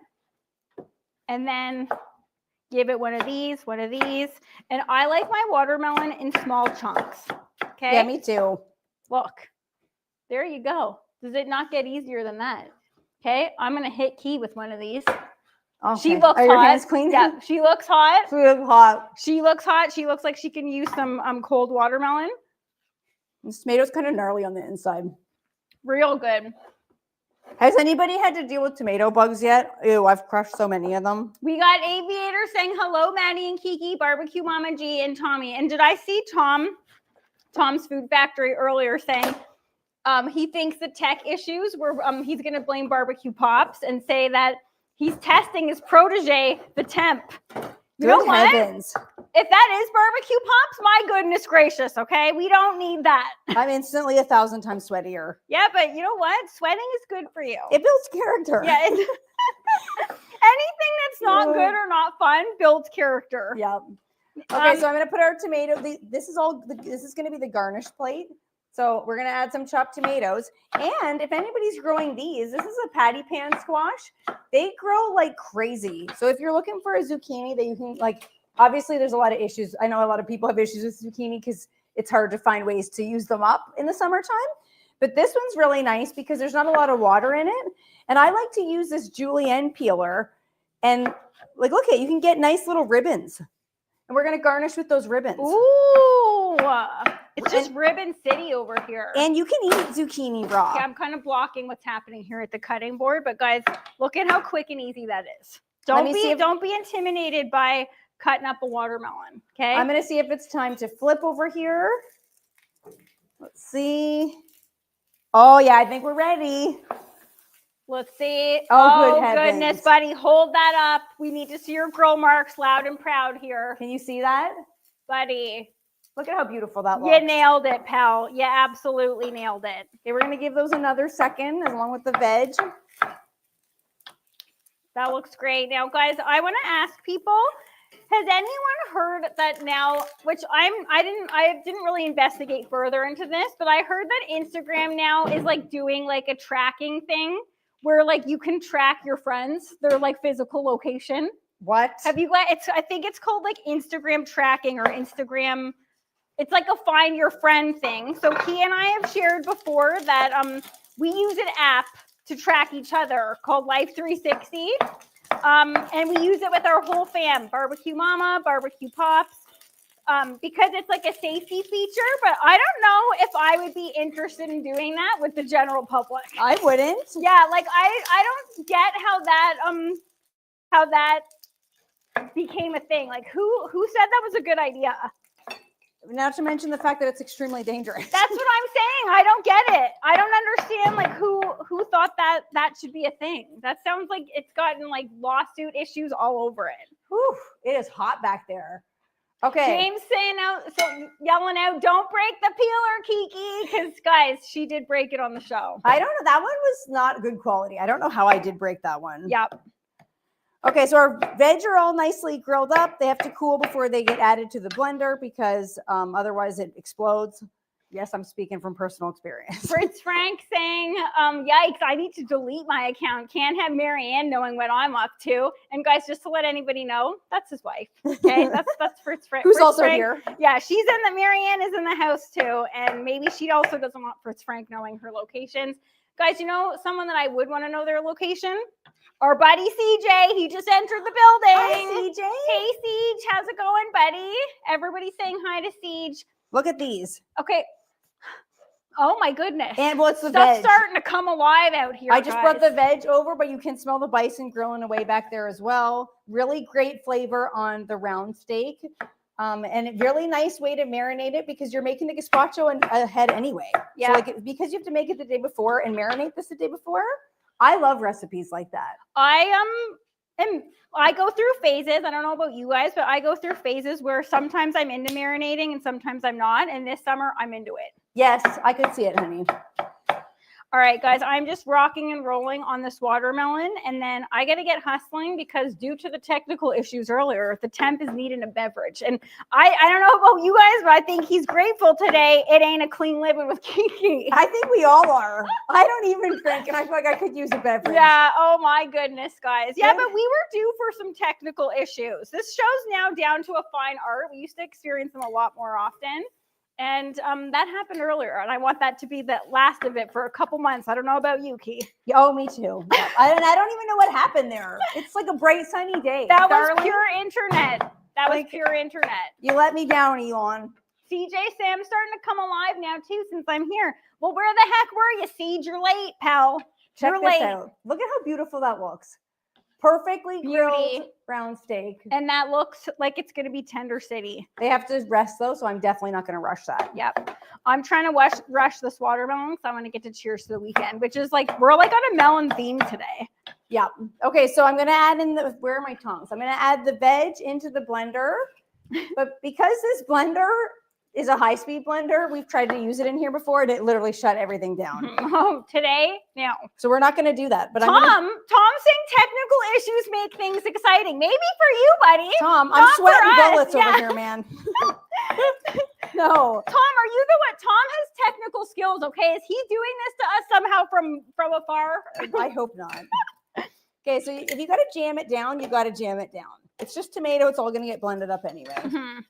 And then give it one of these. And I like my watermelon in small chunks. Okay. Yeah, me too. Look, there you go. Does it not get easier than that? Okay. I'm going to hit key with one of these. Okay. She looks hot. Your hands clean? Yeah, she looks hot. She looks hot. She looks hot. She looks like she can use some cold watermelon. This tomato's kind of gnarly on the inside. Real good. Has anybody had to deal with tomato bugs yet? Ew, I've crushed so many of them. We got Aviator saying hello, Maddie and Kiki, Barbecue Mama G, and Tommy. And did I see Tom's Food Factory earlier saying he thinks the tech issues were he's going to blame Barbecue Pops and say that he's testing his protege, the temp. You know what? Heavens. If that is Barbecue Pops, my goodness gracious, okay? We don't need that. I'm instantly 1,000 times sweatier. Yeah, but you know what? Sweating is good for you. It builds character. Yeah. Anything that's not good or not fun builds character. Yep. Okay, so I'm going to put our tomato. This is going to be the garnish plate. So we're going to add some chopped tomatoes. And if anybody's growing these, this is a patty pan squash. They grow like crazy. So if you're looking for a zucchini that you can like, obviously there's a lot of issues. I know a lot of people have issues with zucchini because it's hard to find ways to use them up in the summertime. But this one's really nice because there's not a lot of water in it. And I like to use this julienne peeler. And like, look at, you can get nice little ribbons. And we're going to garnish with those ribbons. Ooh. It's just Ribbon City over here. And you can eat zucchini raw. Yeah, I'm kind of blocking what's happening here at the cutting board. But guys, look at how quick and easy that is. Don't be intimidated by cutting up a watermelon. Okay. I'm going to see if it's time to flip over here. Let's see. Oh, yeah, I think we're ready. Let's see. Oh, good goodness, heavens. buddy. Hold that up. We need to see your grill marks loud and proud here. Can you see that? Buddy. Look at how beautiful that looks. You nailed it, pal. You absolutely nailed it. Okay, we're going to give those another second along with the veg. That looks great. Now, guys, I want to ask people, has anyone heard that now, which I didn't really investigate further into this, but I heard that Instagram now is like doing like a tracking thing where like you can track your friends, their like physical location. What? Have you guys, I think it's called like Instagram tracking or Instagram. It's like a find your friend thing. So Key and I have shared before that we use an app to track each other called Life 360. And we use it with our whole fam, Barbecue Mama, Barbecue Pops, because it's like a safety feature, but I don't know if I would be interested in doing that with the general public. I wouldn't. Yeah, like I don't get how that became a thing. Like who said that was a good idea? Not to mention the fact that it's extremely dangerous. That's what I'm saying. I don't get it. I don't understand like who thought that should be a thing. That sounds like it's gotten like lawsuit issues all over it. Whew, it is hot back there. Okay. James saying out, so yelling out, don't break the peeler, Kiki, because guys, she did break it on the show. I don't know. That one was not good quality. I don't know how I did break that one. Yep. Okay, so our veg are all nicely grilled up. They have to cool before they get added to the blender because otherwise it explodes. Yes, I'm speaking from personal experience. Fritz Frank saying, yikes, I need to delete my account. Can't have Marianne knowing what I'm up to. And guys, just to let anybody know, that's his wife. Okay, that's Fritz Frank. Who's Fritz also Frank. here. Yeah, she's in the, Marianne is in the house too. And maybe she also doesn't want Fritz Frank knowing her locations. Guys, you know someone that I would want to know their location? Our buddy CJ, he just entered the building. Hi, CJ. Hey, Siege, how's it going, buddy? Everybody saying hi to Siege. Look at these. Okay. Oh my goodness. And what's the Stuff's veg? starting to come alive out here. I just brought the veg over, but you can smell the bison grilling away back there as well. Really great flavor on the round steak. And a really nice way to marinate it because you're making the gazpacho ahead anyway. Yeah. So like because you have to make it the day before and marinate this the day before. I love recipes like that. I go through phases. I don't know about you guys, but I go through phases where sometimes I'm into marinating and sometimes I'm not. And this summer I'm into it. Yes, I could see it, honey. All right, guys, I'm just rocking and rolling on this watermelon, and then I got to get hustling because due to the technical issues earlier, the temp is needing a beverage. And I don't know about you guys, but I think he's grateful today. It ain't a clean living with Kiki. I think we all are. I don't even drink, and I feel like I could use a beverage. Yeah, oh my goodness, guys. Yeah, but we were due for some technical issues. This show's now down to a fine art. We used to experience them a lot more often. And that happened earlier, and I want that to be the last of it for a couple months. I don't know about you, Key. Oh, me too. Yeah. I don't even know what happened there. It's like a bright, sunny day. That darling. was pure internet. That was pure internet. You let me down, Elon. CJ, Sam's starting to come alive now, too, since I'm here. Well, where the heck were you, Siege? You're late, pal. Check this out. Look at how beautiful that looks. Perfectly grilled round steak. And that looks like it's going to be Tender City. They have to rest, though, so I'm definitely not going to rush that. Yep. I'm trying to rush this watermelon, so I want to get to cheers to the weekend, which is like, we're like on a melon theme today. Yeah. Okay, so I'm going to add in where are my tongs? I'm going to add the veg into the blender. But because this blender is a high-speed blender, we've tried to use it in here before, and it literally shut everything down. Oh, today? No. So we're not going to do that. But Tom's saying technical issues make things exciting. Maybe for you, buddy. Tom, I'm sweating bullets over here, man. No. Tom, are you the one? Tom has technical skills, okay? Is he doing this to us somehow from afar? I hope not. Okay, so if you got to jam it down, you got to jam it down. It's just tomato. It's all going to get blended up anyway. Mm-hmm.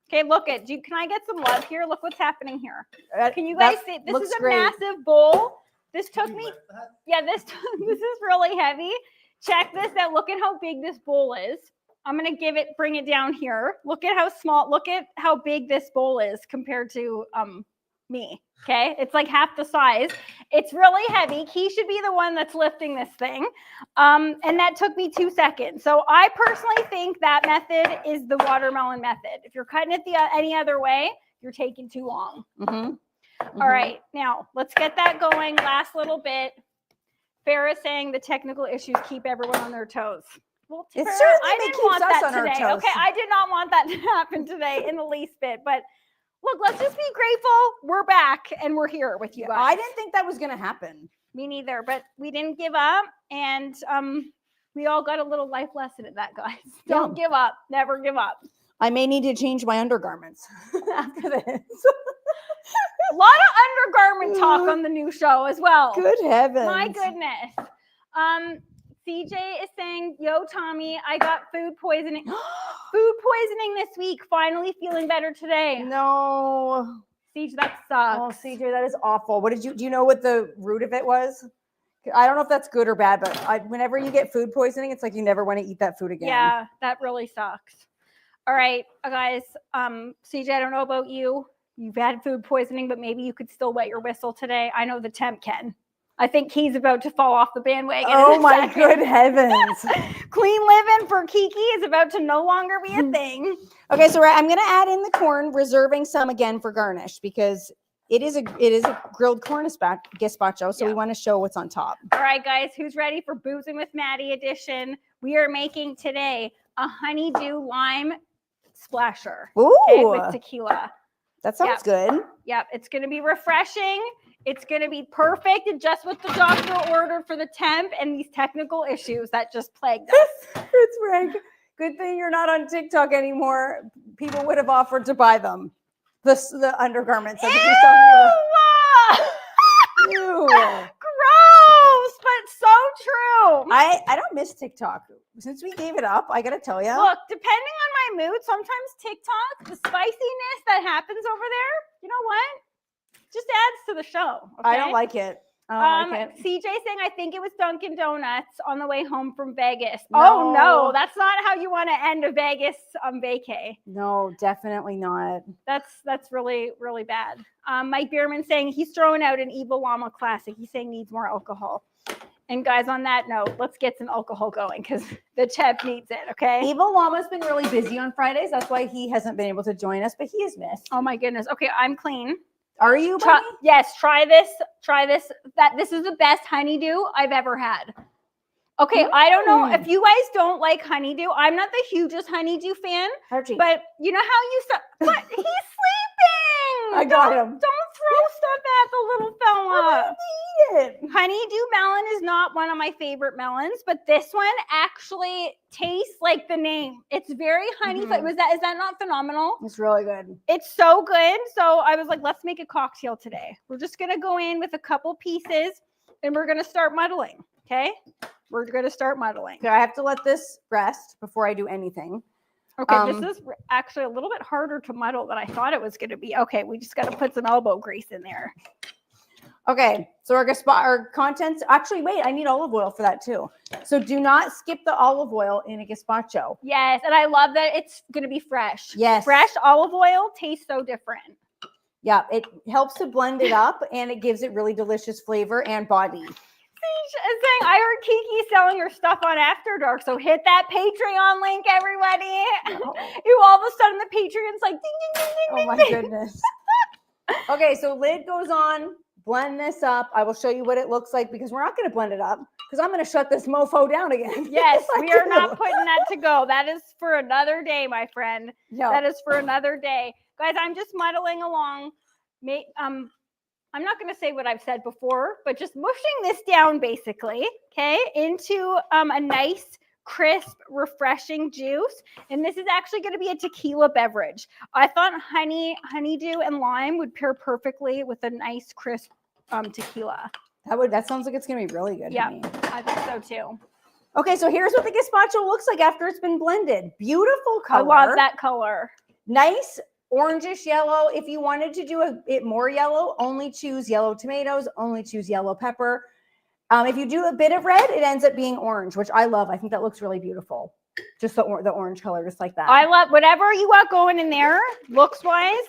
Okay, look it. Can I get some love here? Look what's happening here. Can you guys see? This is a massive bowl. This took me. Yeah, this is really heavy. Check this out. Look at how big this bowl is. I'm gonna bring it down here. Look at how small. Look at how big this bowl is compared to me. Okay, it's like half the size. It's really heavy. He should be the one that's lifting this thing. And that took me 2 seconds. So I personally think that method is the watermelon method. If you're cutting it any other way, you're taking too long. Mm-hmm. All right, now let's get that going. Last little bit. Farrah's saying the technical issues keep everyone on their toes. Well, It Farrah, certainly I didn't keeps want us that on our today. toes. Okay, I did not want that to happen today in the least bit. But look, let's just be grateful. We're back and we're here with you guys. I didn't think that was going to happen. Me neither, but we didn't give up, and we all got a little life lesson in that, guys. Don't give up. Never give up. I may need to change my undergarments after this. A lot of undergarment talk on the new show as well. Good heavens. My goodness. CJ is saying, yo, Tommy, I got food poisoning. Food poisoning this week. Finally feeling better today. No. CJ, that sucks. Oh, CJ, that is awful. What do you know what the root of it was? I don't know if that's good or bad, but whenever you get food poisoning, it's like you never want to eat that food again. Yeah, that really sucks. All right, guys. CJ, I don't know about you. You've had food poisoning, but maybe you could still wet your whistle today. I know the temp can. I think he's about to fall off the bandwagon. Oh my good heavens. Clean living for Kiki is about to no longer be a thing. Okay, so I'm going to add in the corn, reserving some again for garnish because it is a grilled corn gazpacho, so we want to show what's on top. All right, guys, who's ready for Boozing with Maddie edition? We are making today a honeydew lime splasher. Ooh. Okay, with tequila. That sounds good. Yep, it's going to be refreshing. It's going to be perfect and just what the doctor ordered for the temp and these technical issues that just plagued us. It's Frank. Good thing you're not on TikTok anymore. People would have offered to buy them. The undergarments. Ew! Ew. Gross, but so true. I don't miss TikTok. Since we gave it up, I got to tell you. Look, depending on my mood, sometimes TikTok, the spiciness that happens over there, you know what? Just adds to the show. Okay? I don't like it. I don't like it. CJ saying, I think it was Dunkin' Donuts on the way home from Vegas. No. Oh, no, that's not how you want to end a Vegas vacay. No, definitely not. That's really, really bad. Mike Bierman saying he's throwing out an Evil Llama Classic. He's saying needs more alcohol. And guys, on that note, let's get some alcohol going because the temp needs it, okay? Evil Llama's been really busy on Fridays. That's why he hasn't been able to join us, but he is missed. Oh, my goodness. Okay, I'm clean. Are you? Yes, try this. This is the best honeydew I've ever had. Okay, I don't know if you guys don't like honeydew. I'm not the hugest honeydew fan, Archie. but you know how you what? He's sleeping. I got him. Don't throw stuff at the little fella. Eat it. Honeydew melon is not one of my favorite melons, but this one actually tastes like the name. It's very honey. Is that not phenomenal? It's really good. It's so good. So I was like, let's make a cocktail today. We're just going to go in with a couple pieces and we're going to start muddling. Okay. We're going to start muddling. Okay, I have to let this rest before I do anything. Okay. This is actually a little bit harder to muddle than I thought it was going to be. Okay. We just got to put some elbow grease in there. Okay. So our contents, actually, wait, I need olive oil for that too. So do not skip the olive oil in a gazpacho. Yes. And I love that it's going to be fresh. Yes. Fresh olive oil tastes so different. Yeah. It helps to blend it up and it gives it really delicious flavor and body. Is saying I heard Kiki selling her stuff on After Dark, so hit that Patreon link, everybody. You all of a sudden the Patreon's like ding ding ding ding. Oh my goodness. Okay, so lid goes on. Blend this up. I will show you what it looks like because we're not going to blend it up because I'm going to shut this mofo down again. Yes, we are not putting that to go. That is for another day, my friend. No. That is for another day, guys. I'm just muddling along. I'm not going to say what I've said before, but just mushing this down basically, okay, into a nice, crisp, refreshing juice. And this is actually going to be a tequila beverage. I thought honeydew and lime would pair perfectly with a nice, crisp tequila. That sounds like it's going to be really good. Yeah, to me. I think so too. Okay, so here's what the gazpacho looks like after it's been blended. Beautiful color. I love that color. Nice orangish yellow. If you wanted to do it more yellow, only choose yellow tomatoes, only choose yellow pepper. If you do a bit of red, it ends up being orange, which I love. I think that looks really beautiful. Just the orange color, just like that. I love whatever you got going in there, looks-wise,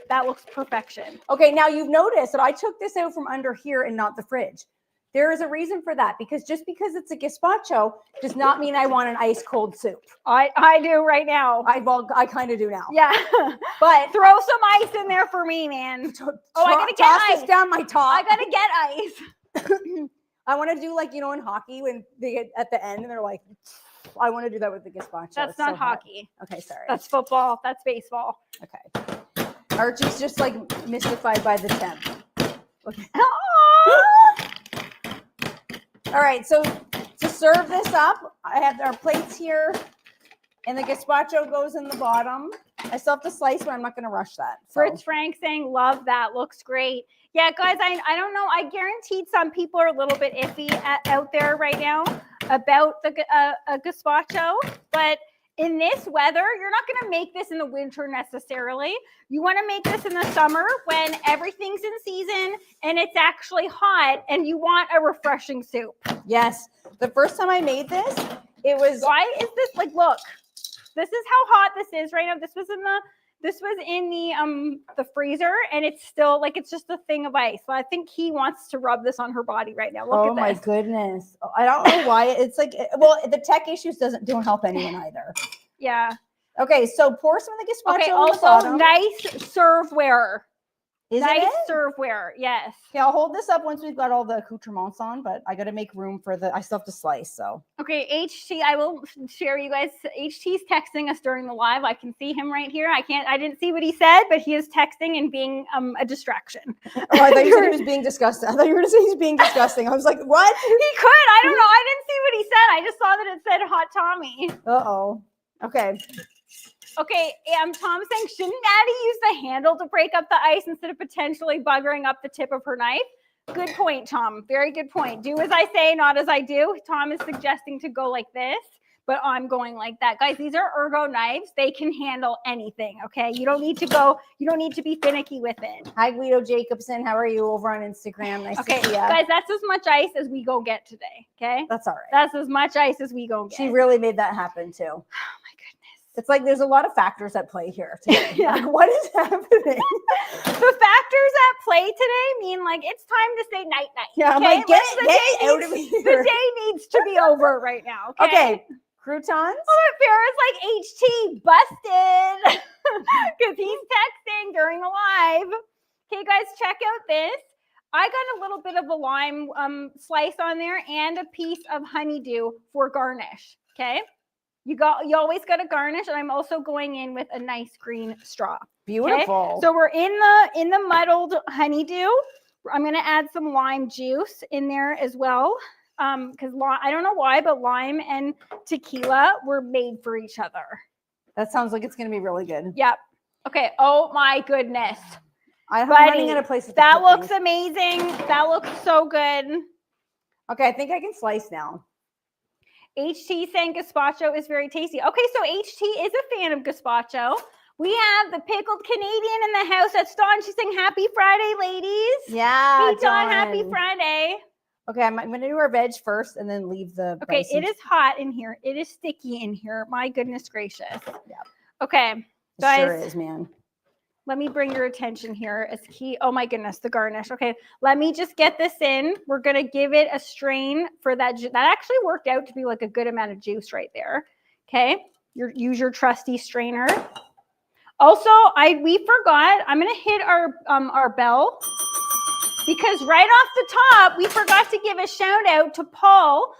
that looks perfection. Okay, now you've noticed that I took this out from under here and not the fridge. There is a reason for that because just because it's a gazpacho does not mean I want an ice cold soup. I do right now. I kind of do now. Yeah. But throw some ice in there for me, man. I gotta get ice this down my top. I gotta get ice. I want to do like, in hockey when they get at the end and they're like, I want to do that with the gazpacho. That's not hockey. Okay, sorry. That's football. That's baseball. Okay. Archie's just like mystified by the temp. Okay. All right, so to serve this up, I have our plates here, and the gazpacho goes in the bottom. I still have to slice, but I'm not going to rush that. So. Fritz Frank saying, love that. Looks great. Yeah, guys, I don't know. I guaranteed some people are a little bit iffy out there right now about the gazpacho, but in this weather, you're not going to make this in the winter necessarily. You want to make this in the summer when everything's in season and it's actually hot and you want a refreshing soup. Yes. The first time I made this, it was... Why is this like, look, this is how hot this is right now. This was in the freezer and it's still like, it's just a thing of ice. So I think he wants to rub this on her body right now. Look at this. Oh my goodness. I don't know why it's like, well, the tech issues don't help anyone either. Yeah. Okay. So pour some of the gazpacho Okay. on the Also bottom. nice serveware. Nice serveware. Yes. Okay. I'll hold this up once we've got all the accoutrements on, but I got to make room for I still have to slice. So. Okay. HT, I will share you guys. HT's texting us during the live. I can see him right here. I didn't see what he said, but he is texting and being a distraction. Oh, I thought you said he was being disgusting. I thought you were going to say he's being disgusting. I was like, what? He could. I don't know. I didn't see what he said. I just saw that it said Hot Tommy. Uh-oh. Okay. Okay, Tom's saying, shouldn't Maddie use the handle to break up the ice instead of potentially buggering up the tip of her knife? Good point, Tom. Very good point. Do as I say, not as I do. Tom is suggesting to go like this, but I'm going like that. Guys, these are ergo knives. They can handle anything, okay? You don't need to be finicky with it. Hi, Guido Jacobson. How are you over on Instagram? Nice to see you. Guys, that's as much ice as we go get today, okay? That's all right. That's as much ice as we go get. She really made that happen, too. Oh, my goodness. It's like there's a lot of factors at play here today. Yeah. Like, what is happening? The factors at play today mean like it's time to say night night. Yeah, okay? I'm like, get it out of here. The day needs to be over right now. Okay. Croutons. Oh, Farrah's like HT busted because he's texting during the live. Okay, guys, check out this. I got a little bit of a lime slice on there and a piece of honeydew for garnish. Okay. You always got to garnish, and I'm also going in with a nice green straw. Beautiful. Okay? So we're in the muddled honeydew. I'm going to add some lime juice in there as well, because I don't know why, but lime and tequila were made for each other. That sounds like it's going to be really good. Yep. Okay. Oh my goodness. I'm running out of places. That looks amazing. That looks so good. Okay, I think I can slice now. HT saying gazpacho is very tasty. Okay, so HT is a fan of gazpacho. We have the pickled Canadian in the house. That's Dawn. She's saying happy Friday, ladies. Yeah, hey, Dawn. Happy Friday. Okay, I'm going to do our veg first and then leave the Okay, bison. it is hot in here. It is sticky in here. My goodness gracious. Yeah. Okay, guys. It sure guys. is, man. Let me bring your attention here as key. Oh my goodness, the garnish. Okay, let me just get this in. We're gonna give it a strain for that. That actually worked out to be like a good amount of juice right there. Okay, use your trusty strainer. Also, we forgot. I'm gonna hit our bell because right off the top we forgot to give a shout out to Paul,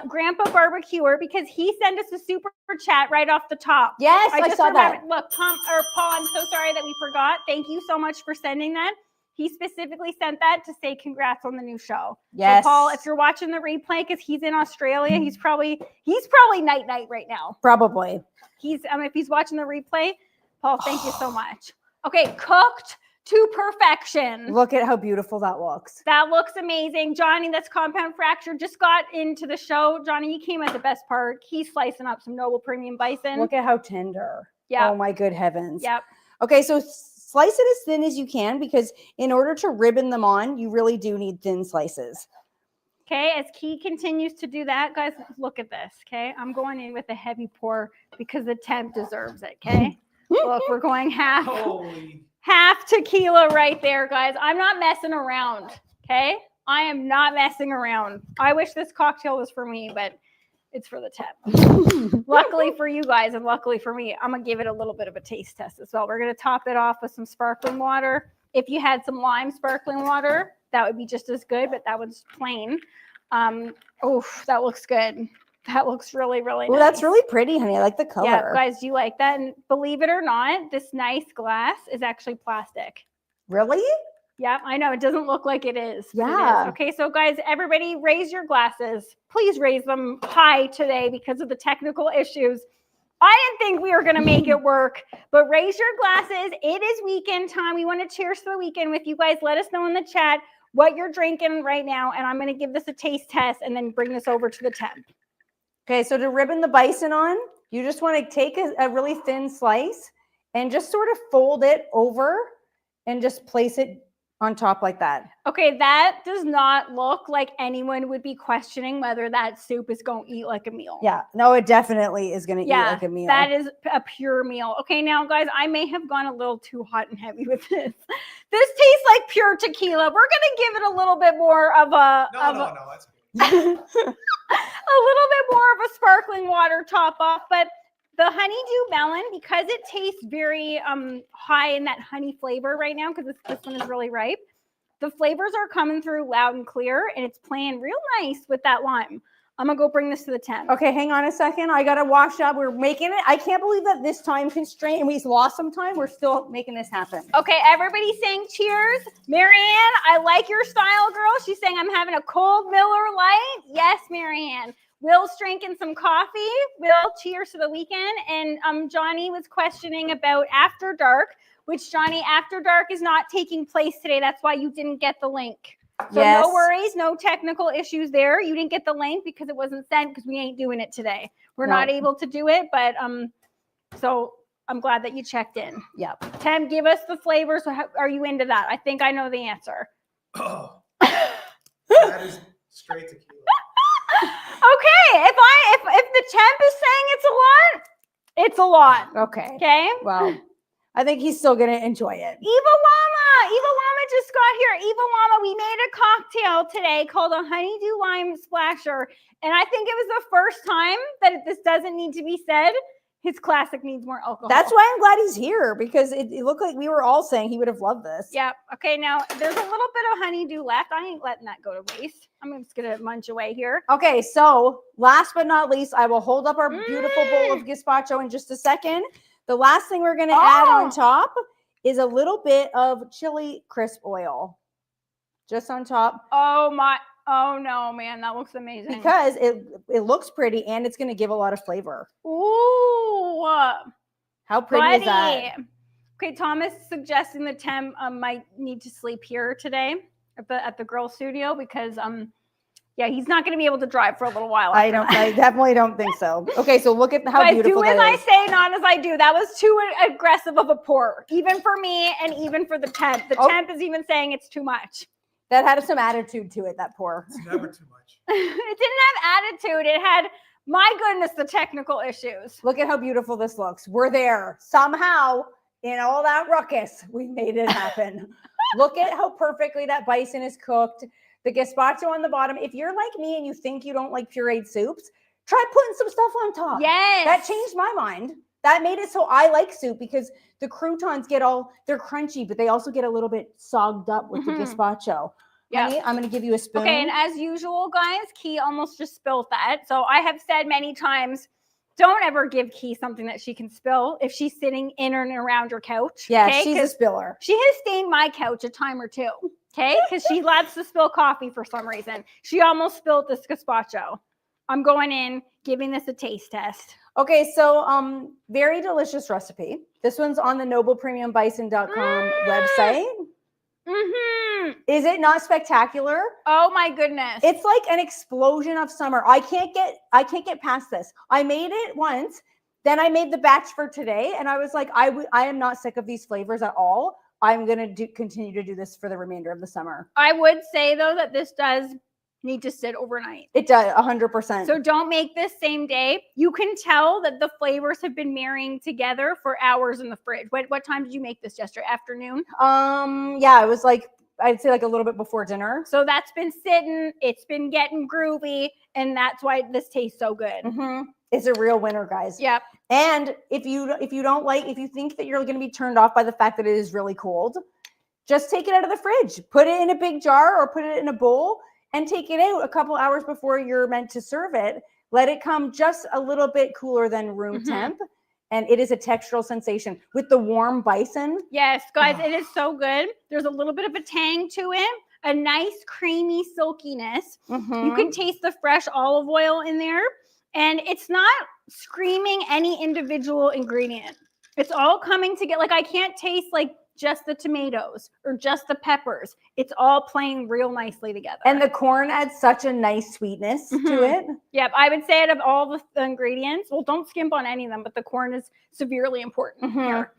Grandpa Barbecuer, because he sent us a super chat right off the top. Yes, I saw that. Look, Paul, I'm so sorry that we forgot. Thank you so much for sending that. He specifically sent that to say congrats on the new show. Yes. So Paul, if you're watching the replay, because he's in Australia, he's probably night right now. Probably. If he's watching the replay, Paul, thank you so much. Okay, cooked to perfection. Look at how beautiful that looks. That looks amazing. Johnny, that's Compound Fracture, just got into the show. Johnny, you came at the best part. He's slicing up some Noble Premium Bison. Look at how tender. Yeah. Oh my good heavens. Yep. Okay, so slice it as thin as you can, because in order to ribbon them on, you really do need thin slices. Okay, as Key continues to do that, guys, look at this, okay? I'm going in with a heavy pour because the temp deserves it, okay? Look, we're going half tequila right there, guys. I'm not messing around, okay? I am not messing around. I wish this cocktail was for me, but it's for the temp. Luckily for you guys and luckily for me, I'm going to give it a little bit of a taste test as well. We're going to top it off with some sparkling water. If you had some lime sparkling water, that would be just as good, but that one's plain. Oh, that looks good. That looks really, really nice. That's really pretty, honey. I like the color. Yeah, guys, do you like that? And believe it or not, this nice glass is actually plastic. Really? Yeah, I know. It doesn't look like it is. Yeah. It is. Okay, so guys, everybody raise your glasses. Please raise them high today because of the technical issues. I didn't think we were going to make it work, but raise your glasses. It is weekend time. We want to cheers to the weekend with you guys. Let us know in the chat what you're drinking right now, and I'm going to give this a taste test and then bring this over to the temp. Okay, so to ribbon the bison on, you just want to take a really thin slice and just sort of fold it over and just place it on top like that. Okay, that does not look like anyone would be questioning whether that soup is going to eat like a meal. Yeah, no, it definitely is going to eat like a meal. That is a pure meal. Okay, now guys, I may have gone a little too hot and heavy with this. This tastes like pure tequila. We're going to give it a little bit more of a... No, that's good. a little bit more of a sparkling water top off, but the honeydew melon, because it tastes very high in that honey flavor right now, because this one is really ripe, the flavors are coming through loud and clear, and it's playing real nice with that lime. I'm gonna go bring this to the tent. Okay, hang on a second. I gotta wash up. We're making it. I can't believe that this time constraint, and we lost some time. We're still making this happen. Okay, everybody's saying cheers. Marianne, I like your style, girl. She's saying I'm having a cold Miller Lite. Yes, Marianne. Will's drinking some coffee. Will, cheers to the weekend. And Johnny was questioning about After Dark, which Johnny, After Dark is not taking place today. That's why you didn't get the link. So no worries, no technical issues there. You didn't get the link because it wasn't sent because we ain't doing it today. We're not able to do it, but so I'm glad that you checked in. Yep. Tim, give us the flavors. Are you into that? I think I know the answer. Oh, that is straight tequila. Okay, if the temp is saying it's a lot. Okay. Okay. Well, I think he's still gonna enjoy it. Eva Llama just got here. Eva Llama, we made a cocktail today called a honeydew lime splasher, and I think it was the first time that this doesn't need to be said. His classic needs more alcohol. That's why I'm glad he's here, because it looked like we were all saying he would have loved this. Yeah. Okay, now there's a little bit of honeydew left. I ain't letting that go to waste. I'm just gonna munch away here. Okay, so last but not least, I will hold up our beautiful bowl of gazpacho in just a second. The last thing we're gonna add on top is a little bit of chili crisp oil. Just on top. Oh no, man, that looks amazing. Because it looks pretty and it's gonna give a lot of flavor. Ooh. How pretty is that? Okay, Thomas suggesting the temp might need to sleep here today at the girl studio because yeah, he's not going to be able to drive for a little while. I definitely don't think so. Okay, so look at how beautiful that is. Do as I say, not as I do. That was too aggressive of a pour, even for me and even for the temp. The temp is even saying it's too much. That had some attitude to it, that pour. It's never too much. It didn't have attitude. It had, my goodness, the technical issues. Look at how beautiful this looks. We're there. Somehow, in all that ruckus, we made it happen. Look at how perfectly that bison is cooked. The gazpacho on the bottom. If you're like me and you think you don't like pureed soups, try putting some stuff on top. Yes. That changed my mind. That made it so I like soup because the croutons they're crunchy, but they also get a little bit sogged up with the gazpacho. Yeah. Honey, I'm going to give you a spoon. Okay, and as usual, guys, Key almost just spilled that. So I have said many times, don't ever give Key something that she can spill if she's sitting in and around your couch. Yeah, she's a spiller. She has stained my couch a time or two, okay? Because she loves to spill coffee for some reason. She almost spilled this gazpacho. I'm going in, giving this a taste test. Okay, so very delicious recipe. This one's on the noblepremiumbison.com website. Is it not spectacular? Oh my goodness. It's like an explosion of summer. I can't get past this. I made it once, then I made the batch for today, and I was like, I am not sick of these flavors at all. I'm going to continue to do this for the remainder of the summer. I would say though that this does need to sit overnight. It does, 100%. So don't make this same day. You can tell that the flavors have been marrying together for hours in the fridge. What time did you make this yesterday? Afternoon? Yeah, it was like, I'd say like a little bit before dinner. So that's been sitting, it's been getting groovy, and that's why this tastes so good. It's a real winner, guys. Yep. And if you think that you're going to be turned off by the fact that it is really cold, just take it out of the fridge, put it in a big jar or put it in a bowl, and take it out a couple hours before you're meant to serve it. Let it come just a little bit cooler than room temp. And it is a textural sensation with the warm bison. Yes, guys, it is so good. There's a little bit of a tang to it, a nice creamy silkiness. You can taste the fresh olive oil in there, and it's not screaming any individual ingredient. It's all coming together. Like I can't taste like just the tomatoes or just the peppers. It's all playing real nicely together. And the corn adds such a nice sweetness to it. Yep, I would say out of all the ingredients, well, don't skimp on any of them, but the corn is severely important here.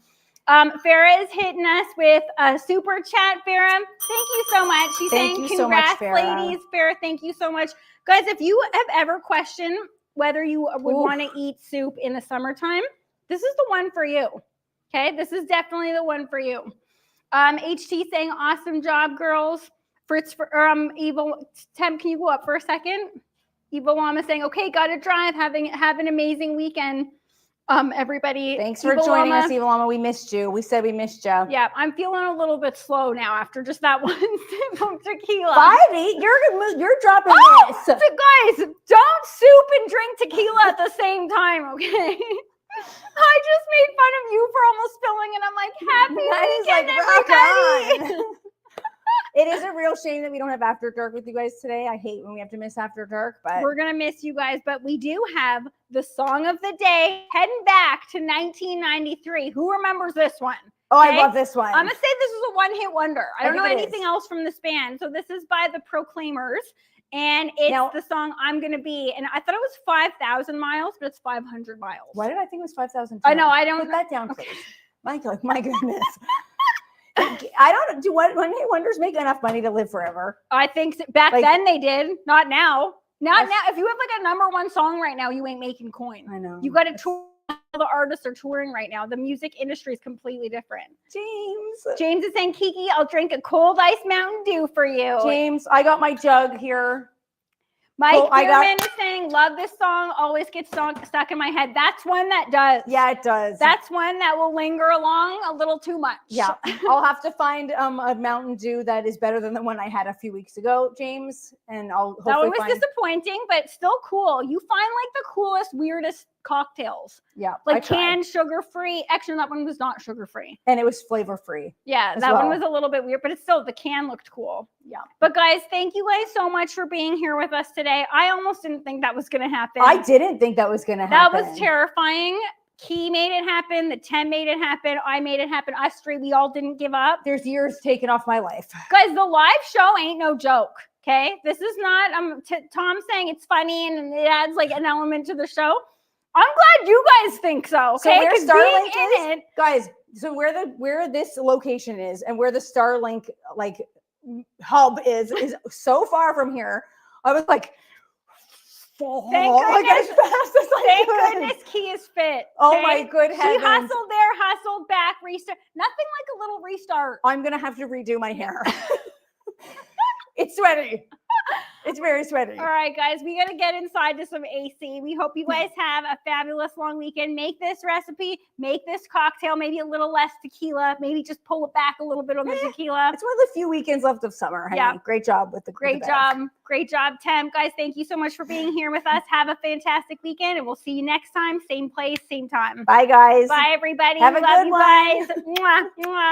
Farah is hitting us with a super chat. Farah, thank you so much. She's saying, congrats, ladies. Farah, thank you so much. Guys, if you have ever questioned whether you would want to eat soup in the summertime, this is the one for you. Okay, this is definitely the one for you. HT saying, awesome job, girls. Fritz, Evil, Temp, can you go up for a second? Evil Llama saying, okay, got to drive. Have an amazing weekend. Everybody. Thanks for joining us, Evil Llama. We missed you. We said we missed you. Yeah, I'm feeling a little bit slow now after just that one sip of tequila. 5-8, you're dropping this. So guys, don't soup and drink tequila at the same time, okay? I just made fun of you for almost spilling, and I'm like, happy weekend, everybody. It is a real shame that we don't have After Dark with you guys today. I hate when we have to miss After Dark, but we're going to miss you guys. But we do have the song of the day, heading back to 1993. Who remembers this one? Oh, okay? I love this one. I'm going to say this is a one-hit wonder. I don't know anything else from this band. So this is by the Proclaimers. And it's the song I'm Gonna Be. And I thought it was 5,000 miles, but it's 500 miles. Why did I think it was 5,000? I know. I don't put that down, please. Okay. My goodness. I don't do one-hit wonders make enough money to live forever. I think back then they did, not now. Now, if you have like a #1 song right now, you ain't making coin. I know. You got to tour. All the artists are touring right now. The music industry is completely different. James is saying, Kiki, I'll drink a cold ice Mountain Dew for you. James, I got my jug here. Mike Bierman is saying, love this song, always gets stuck in my head. That's one that does. Yeah, it does. That's one that will linger along a little too much. Yeah. I'll have to find a Mountain Dew that is better than the one I had a few weeks ago, James. And I'll hopefully that one was disappointing, but still cool. You find like the coolest, weirdest cocktails. Yeah. Like canned sugar-free. Actually, that one was not sugar-free. And it was flavor-free. Yeah, that one was a little bit weird, but it's still, the can looked cool. Yeah. But guys, thank you guys so much for being here with us today. I almost didn't think that was going to happen. I didn't think that was going to happen. That was terrifying. Key made it happen. The 10 made it happen. I made it happen. Us three, we all didn't give up. There's years taken off my life. Guys, the live show ain't no joke. Okay. This is not, Tom's saying it's funny and it adds like an element to the show. I'm glad you guys think so. Okay. So where Starlink is, guys, so where this location is and where the Starlink like hub is so far from here. I was like, thank goodness Key is fit. Oh my good heavens. She hustled there, hustled back, restart. Nothing like a little restart. I'm gonna have to redo my hair. It's sweaty. It's very sweaty. All right, guys, we got to get inside to some AC. We hope you guys have a fabulous long weekend. Make this recipe, make this cocktail, maybe a little less tequila, maybe just pull it back a little bit on the tequila. It's one of the few weekends left of summer. Yeah. Great job with the Great job, Temp. Guys, thank you so much for being here with us. Have a fantastic weekend, and we'll see you next time. Same place, same time. Bye, guys. Bye, everybody. Have a good one. Love you guys. Mwah, mwah.